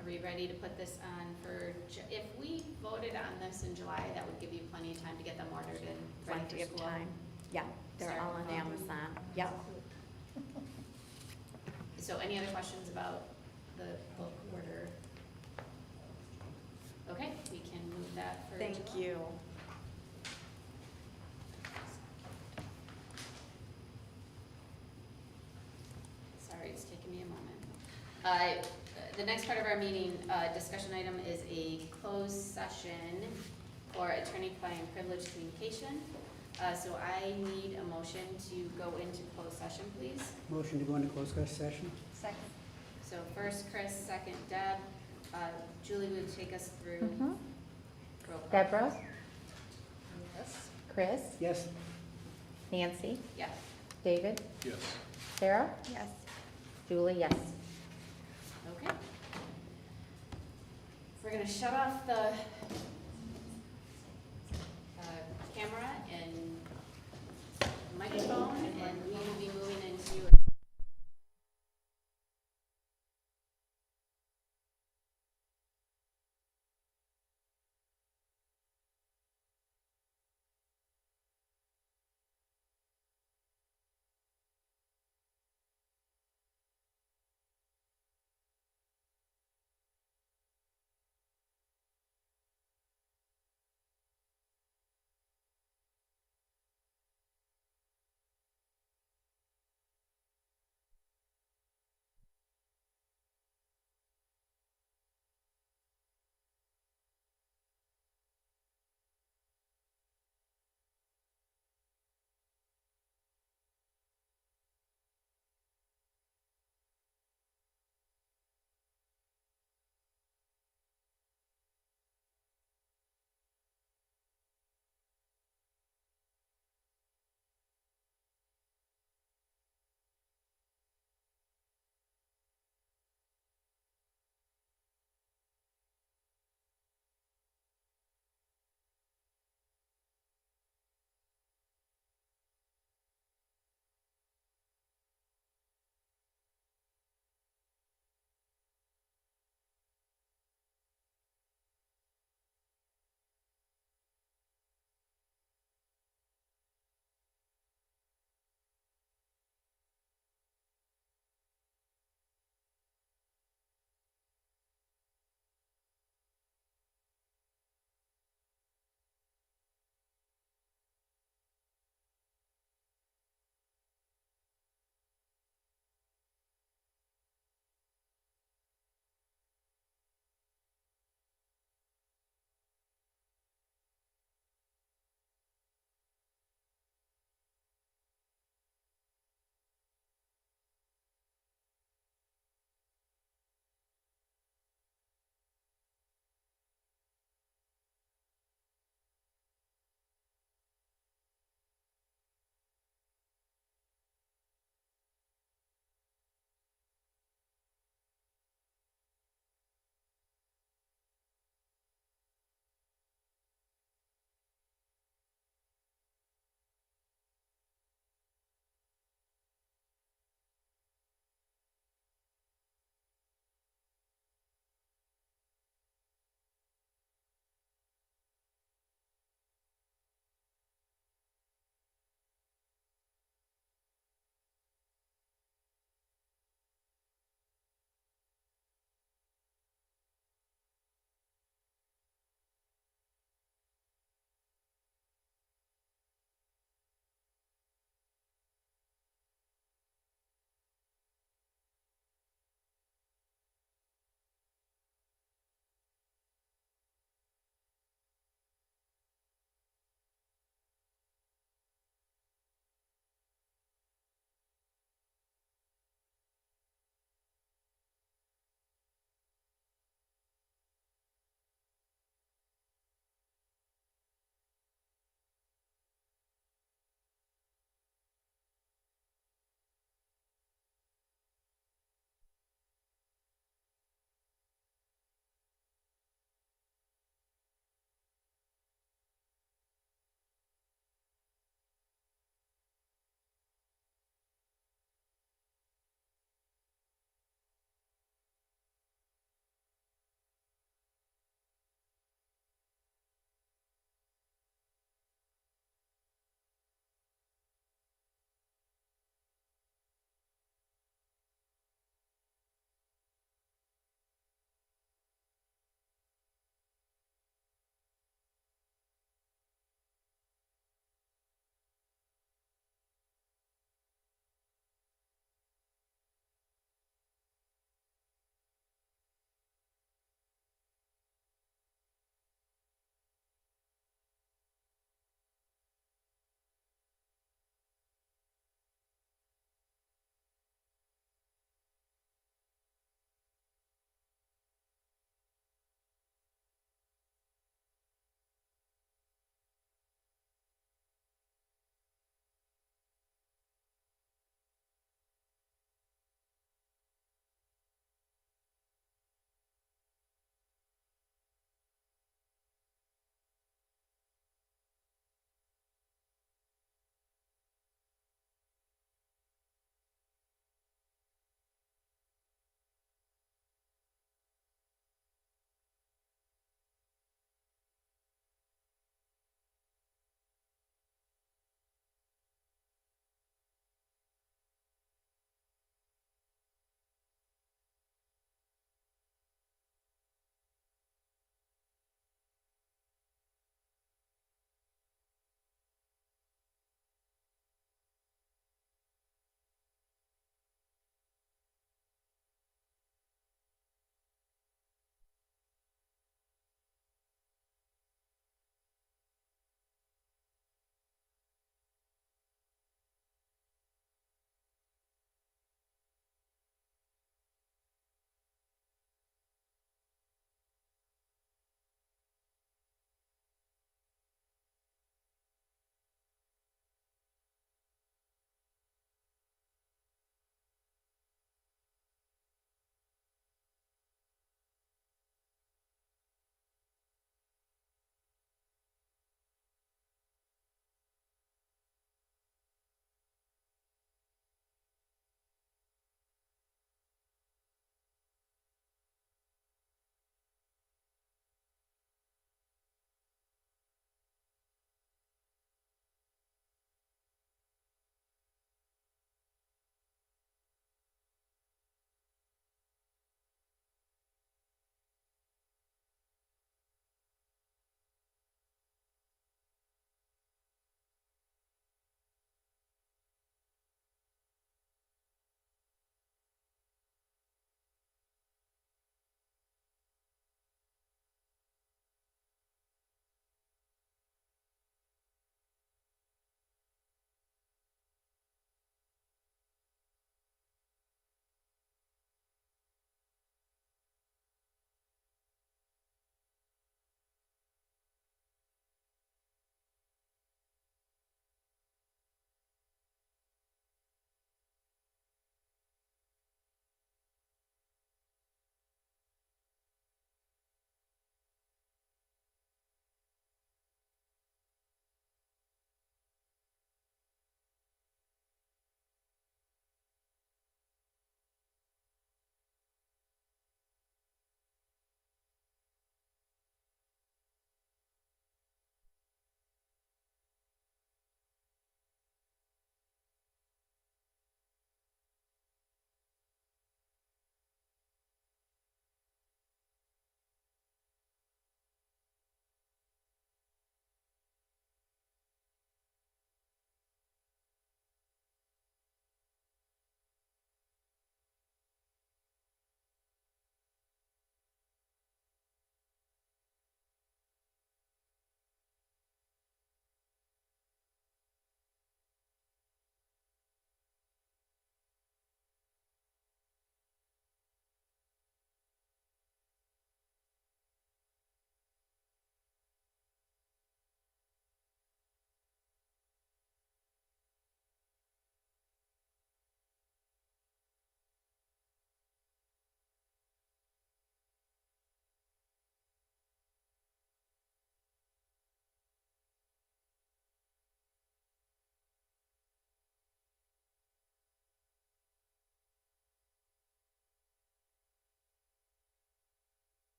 Are we ready to put this on for, if we voted on this in July, that would give you plenty of time to get them ordered and ready Plenty for of school? time, yeah, they're Start all the on fall. Amazon, yep. So any other questions about the book order? Okay, we can move that for Thank July. you. Sorry, it's taking me a moment. The next part of our meeting, discussion item is a closed session for attorney-client privilege communication. So I need a motion to go into closed session, please. Motion to go into closed session? Second. So first Chris, second Deb. Julie would take us through Mhm. roll call. Deborah, Yes. Chris, Yes. Nancy, Yes. David, Yes. Sarah, Yes. Julie, yes. Okay. We're gonna shut off the camera and microphone, and we will be moving into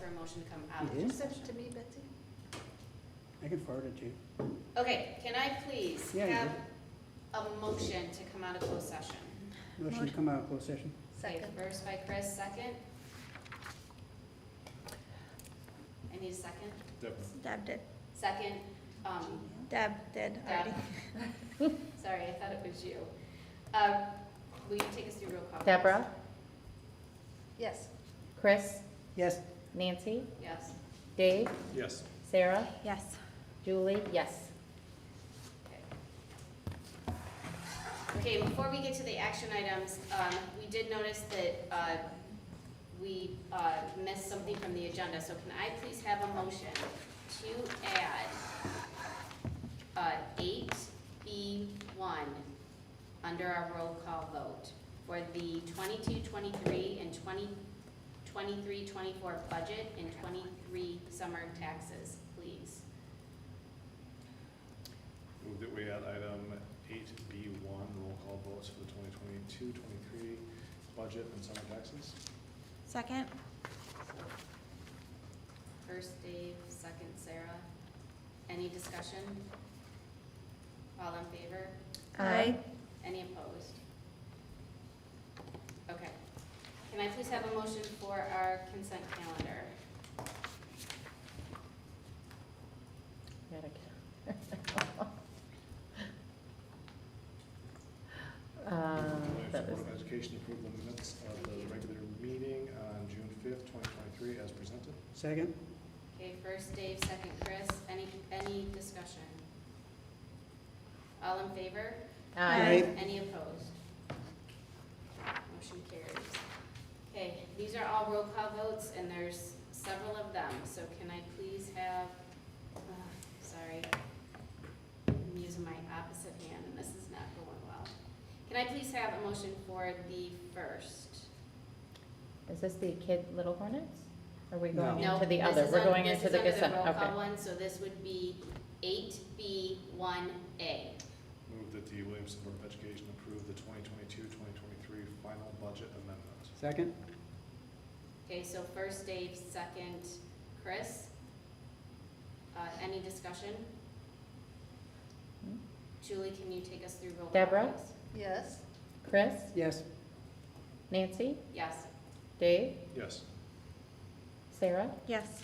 for a motion to come out of You did? session. Send it to me, Betsy. I can forward it to you. Okay, can I please Yeah, you have a motion to come out of closed session? Motion to come out of closed session. Okay, Second. first by Chris, second. I need a second. Deb did. Second, Deb did already. Deb. Sorry, I thought it was you. Will you take us through roll call? please? Deborah, Yes. Chris, Yes? Nancy, Yes. Dave, Yes. Sarah, Yes. Julie, yes. Okay, before we get to the action items, we did notice that we missed something from the agenda, so can I please have a motion to add 8B1 under our roll call vote for the 22-23 and 23-24 budget and 23 summer taxes, please? Move that we add item 8B1, roll call votes for the 2022-23 budget and summer taxes. Second? First Dave, second Sarah. Any discussion? All in favor? Aye. Any opposed? Okay. Can I please have a motion for our consent calendar? That Board is, of Education approve the minutes of the regular meeting on June 5th, 2023 as presented. Second? Okay, first Dave, second Chris. Any discussion? All in favor? Aye. Any opposed? Motion carries. Okay, these are all roll call votes, and there's several of them, so can I please have, sorry, I'm using my opposite hand, and this is not going well. Can I please have a motion for the first? Is this the kid Little Hornets? Are we No. going No, into the this other? is We're un- going this into is the under consent, roll call okay. one, so this would be 8B1A. Move that the Williamston Board of Education approve the 2022-2023 final budget amendment. Second? Okay, so first Dave, second Chris. Any discussion? Hmm? Julie, can you take us through roll call, Deborah? please? Yes. Chris, Yes. Nancy, Yes. Dave, Yes. Sarah, Yes.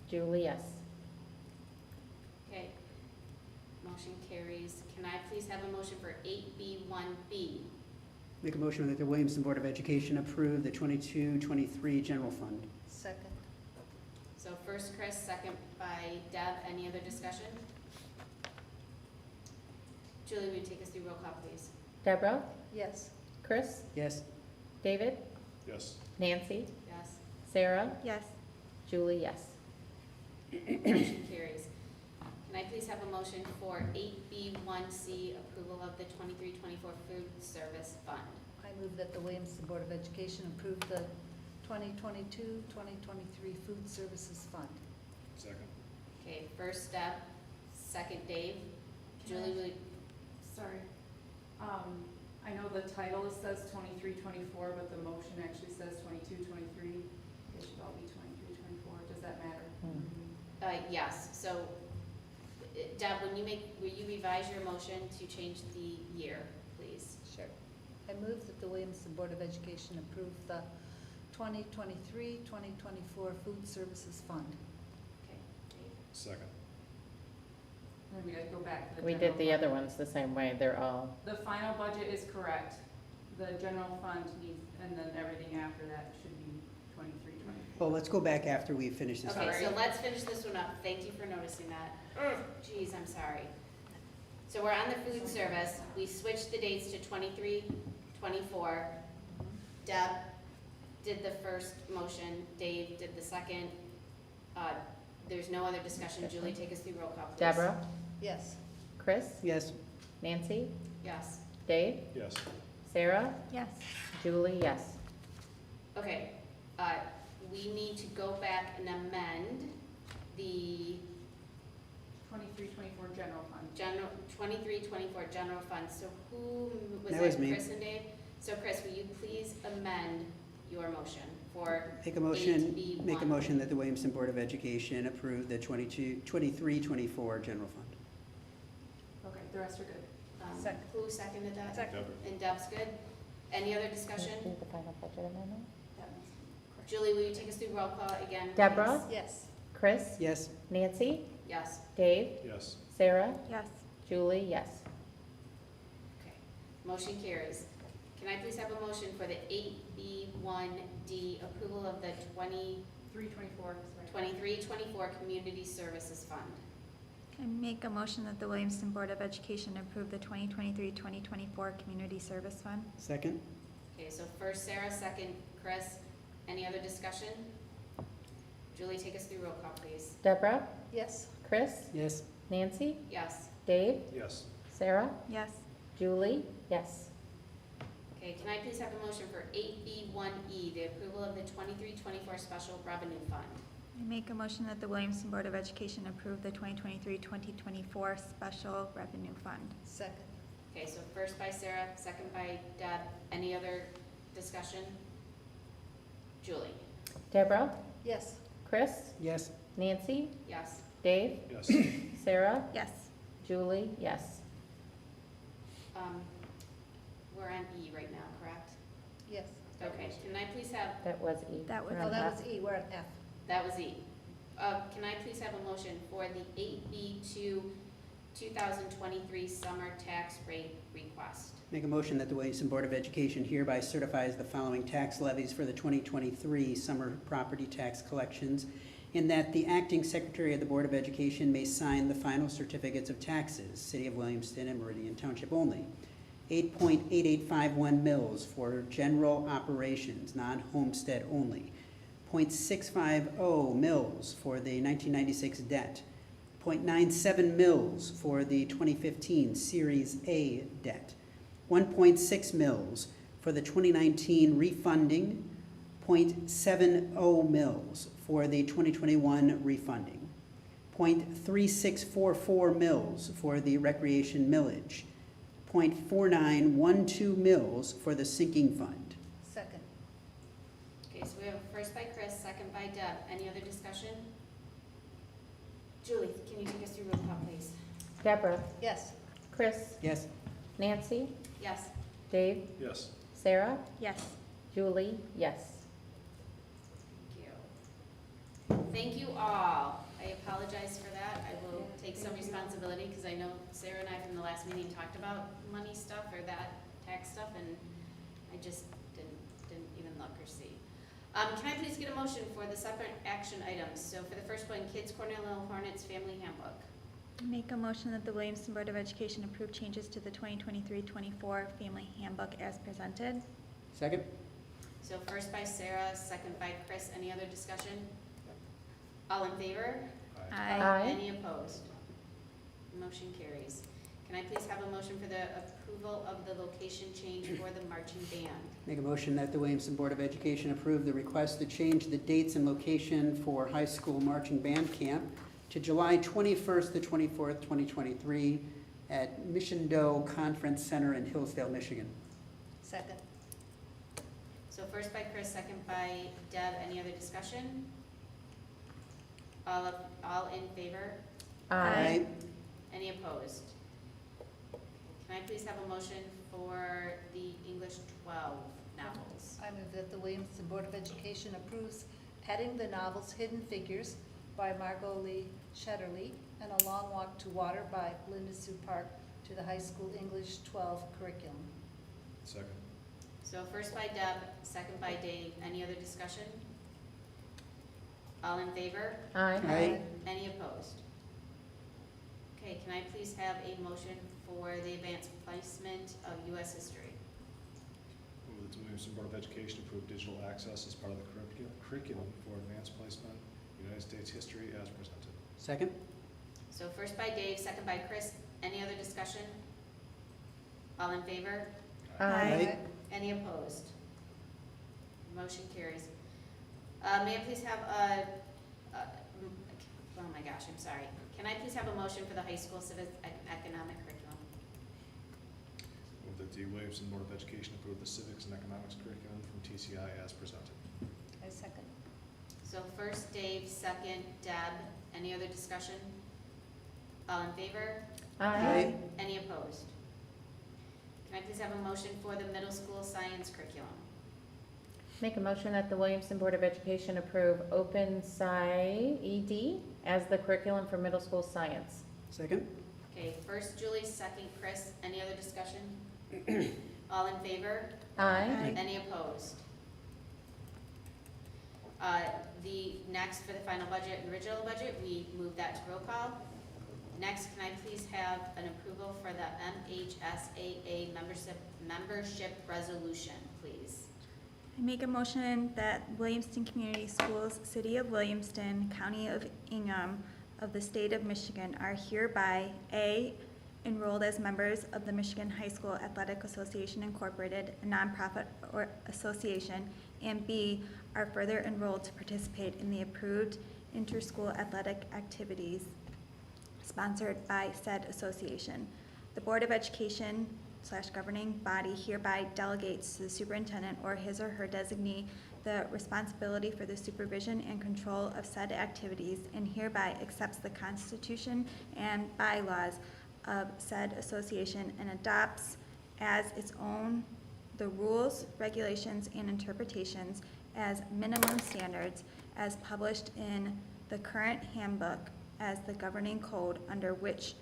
Julie, yes. Okay. Motion carries. Can I please have a motion for 8B1B? Make a motion that the Williamston Board of Education approve the 22-23 general fund. Second. So first Chris, second by Deb. Any other discussion? Julie, will you take us through roll call, please? Deborah, Yes. Chris, Yes? David, Yes. Nancy, Yes. Sarah, Yes. Julie, yes. Motion carries. Can I please have a motion for 8B1C, approval of the 23-24 food service fund? I move that the Williamston Board of Education approve the 2022-2023 food services fund. Second. Okay, first Deb, second Dave. Julie, will you? Sorry. I know the title says 23-24, but the motion actually says 22-23. They should all be 23-24. Does that matter? Yes, so Deb, will you revise your motion to change the year, please? Sure. I move that the Williamston Board of Education approve the 2023-2024 food services fund. Okay, Dave. Second. Then we gotta go back to the We general did the fund. other ones the same way, they're all, The final budget is correct. The general fund needs, and then everything after that should be 23-24. Well, let's go back after we finish this. Okay, Sorry. so let's finish this one up. Thank you for noticing that. Geez, I'm sorry. So we're on the food service. We switched the dates to 23-24. Deb did the first motion, Dave did the second. There's no other discussion. Julie, take us through roll call, please. Deborah, Yes. Chris, Yes? Nancy, Yes. Dave, Yes. Sarah, Yes. Julie, yes. Okay, we need to go back and amend the 23-24 general fund. 23-24 general fund. So who, was That that was me. Chris and Dave? So Chris, will you please amend your motion for Make a motion, 8B1. make a motion that the Williamston Board of Education approve the 23-24 general fund. Okay, the rest are good. Second. Who seconded that? Second. And Deb's good. Any other discussion? Read the final budget amendment. Julie, will you take us through roll call again? Deborah? please? Yes. Chris? Yes? Nancy? Yes. Dave? Yes. Sarah? Yes. Julie? Yes. Okay. Motion carries. Can I please have a motion for the 8B1D approval of the 324, sorry. 23-24 Community Services Fund? I make a motion that the Williamston Board of Education approve the 2023-2024 Community Service Fund. Second? Okay, so first Sarah, second Chris. Any other discussion? Julie, take us through roll call, please. Deborah? Yes. Chris? Yes? Nancy? Yes. Dave? Yes. Sarah? Yes. Julie? Yes. Okay, can I please have a motion for 8B1E, the approval of the 23-24 Special Revenue Fund? I make a motion that the Williamston Board of Education approve the 2023-2024 Special Revenue Fund. Second. Okay, so first by Sarah, second by Deb. Any other discussion? Julie? Deborah? Yes. Chris? Yes? Nancy? Yes. Dave? Yes. Sarah? Yes. Julie? Yes. We're on E right now, correct? Yes. Okay, can I please have, That was E. That was- We're Oh, on that F. was E, we're at F. that was E. Can I please have a motion for the 8B2 2023 summer tax rate request? Make a motion that the Williamston Board of Education hereby certifies the following tax levies for the 2023 summer property tax collections, and that the acting secretary of the Board of Education may sign the final certificates of taxes, City of Williamston and Meridian Township only. 8.8851 mils for general operations, non-homestead only. 0.650 mils for the 1996 debt. 0.97 mils for the 2015 Series A debt. 1.6 mils for the 2019 refunding. 0.70 mils for the 2021 refunding. 0.3644 mils for the recreation millage. 0.4912 mils for the sinking fund. Second. Okay, so we have a first by Chris, second by Deb. Any other discussion? Julie, can you take us through roll call, please? Deborah? Yes. Chris? Yes? Nancy? Yes. Dave? Yes. Sarah? Yes. Julie? Yes. Thank you. Thank you all. I apologize for that. I will take some responsibility because I know Sarah and I from the last meeting talked about money stuff or that tax stuff, and I just didn't even look or see. Can I please get a motion for the separate action items? So for the first one, Kids Corner Little Hornets Family Handbook. Make a motion that the Williamston Board of Education approve changes to the 2023-24 Family Handbook as presented. Second? So first by Sarah, second by Chris. Any other discussion? All in favor? Aye. Any opposed? Motion carries. Can I please have a motion for the approval of the location change for the marching band? Make a motion that the Williamston Board of Education approve the request to change the dates and location for high school marching band camp to July 21st to 24th, 2023 at Mission Doe Conference Center in Hillsdale, Michigan. Second. So first by Chris, second by Deb. Any other discussion? All in favor? Aye. Any opposed? Can I please have a motion for the English 12 novels? I move that the Williamston Board of Education approves adding the novels Hidden Figures by Margot Lee Shetterly and A Long Walk to Water by Linda Sue Park to the high school English 12 curriculum. Second. So first by Deb, second by Dave. Any other discussion? All in favor? Aye. Aye. Any opposed? Okay, can I please have a motion for the advanced placement of U.S. history? Move that the Williamston Board of Education approve digital access as part of the curriculum for advanced placement, United States history as presented. Second? So first by Dave, second by Chris. Any other discussion? All in favor? Aye. Any opposed? Motion carries. May I please have oh my gosh, I'm sorry. Can I please have a motion for the high school civic economic curriculum? Move that the Williamston Board of Education approve the civics and economics curriculum from TCI as presented. I So first Dave, second Deb. Any other discussion? All in favor? Aye. Any opposed? Can I please have a motion for the middle school science curriculum? Make a motion that the Williamston Board of Education approve Open Sci ED as the curriculum for middle school science. Second? Okay, first Julie, second Chris. Any other discussion? All in favor? Aye. Any opposed? The next for the final budget and original budget, we move that to roll call. Next, can I please have an approval for the MHSAA membership resolution, please? I make a motion that Williamston Community Schools, City of Williamston, County of Ingham, of the State of Michigan are hereby A, enrolled as members of the Michigan High School Athletic Association Incorporated, a nonprofit or association, and B, are further enrolled to participate in the approved inter-school athletic activities sponsored by said association. The Board of Education / governing body hereby delegates to the superintendent or his or her designee the responsibility for the supervision and control of said activities, and hereby accepts the Constitution and bylaws of said association and adopts as its own the rules, regulations, and interpretations as minimum standards as published in the current handbook as the governing code under which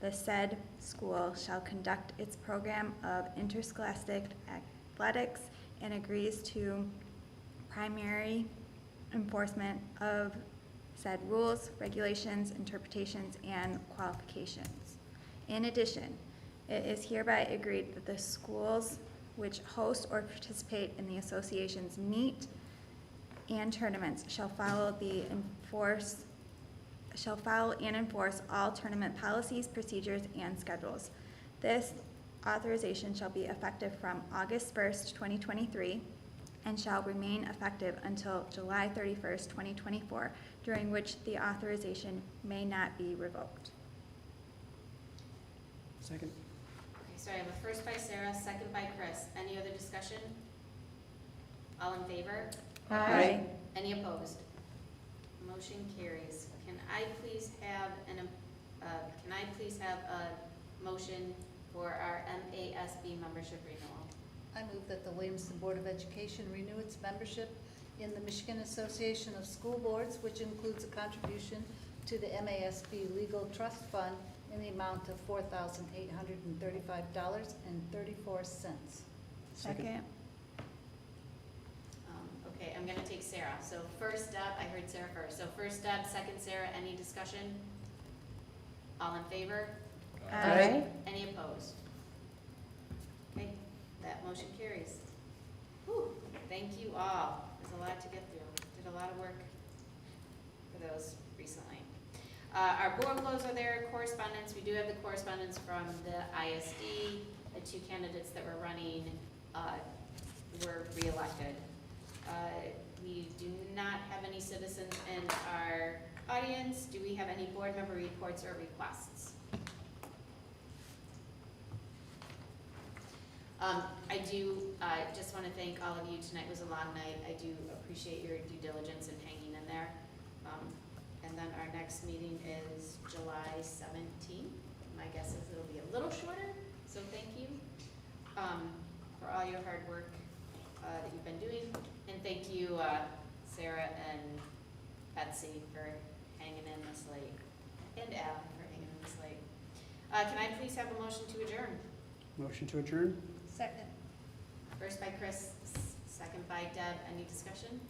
the said school shall conduct its program of interscholastic athletics, and agrees to primary enforcement of said rules, regulations, interpretations, and qualifications. In addition, it is hereby agreed that the schools which host or participate in the association's meet and tournaments shall follow and enforce all tournament policies, procedures, and schedules. This authorization shall be effective from August 1st, 2023, and shall remain effective until July 31st, 2024, during which the authorization may not be revoked. Second? Okay, so I have a first by Sarah, second by Chris. Any other discussion? All in favor? Aye. Any opposed? Motion carries. Can I please have a motion for our MASB membership renewal? I move that the Williamston Board of Education renew its membership in the Michigan Association of School Boards, which includes a contribution to the MASB Legal Trust Fund in the amount of $4,835.34. Second. Okay, I'm gonna take Sarah. So first Deb, I heard Sarah first. So first Deb, second Sarah, any discussion? All in favor? Aye. Any opposed? Okay, that motion carries. Whew, thank you all. There's a lot to get through. Did a lot of work for those recently. Our board goals are there, correspondence. We do have the correspondence from the ISD. The two candidates that were running were reelected. We do not have any citizens in our audience. Do we have any board member reports or requests? I do just want to thank all of you. Tonight was a long night. I do appreciate your due diligence in hanging in there. And then our next meeting is July 17th. My guess is it'll be a little shorter, so thank you for all your hard work that you've been doing. And thank you, Sarah and Betsy, for hanging in this late, and Al for hanging in this late. Can I please have a motion to adjourn? Motion to adjourn? Second. First by Chris, second by Deb. Any discussion?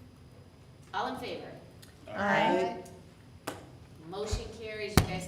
All in favor? Aye. Motion carries. You guys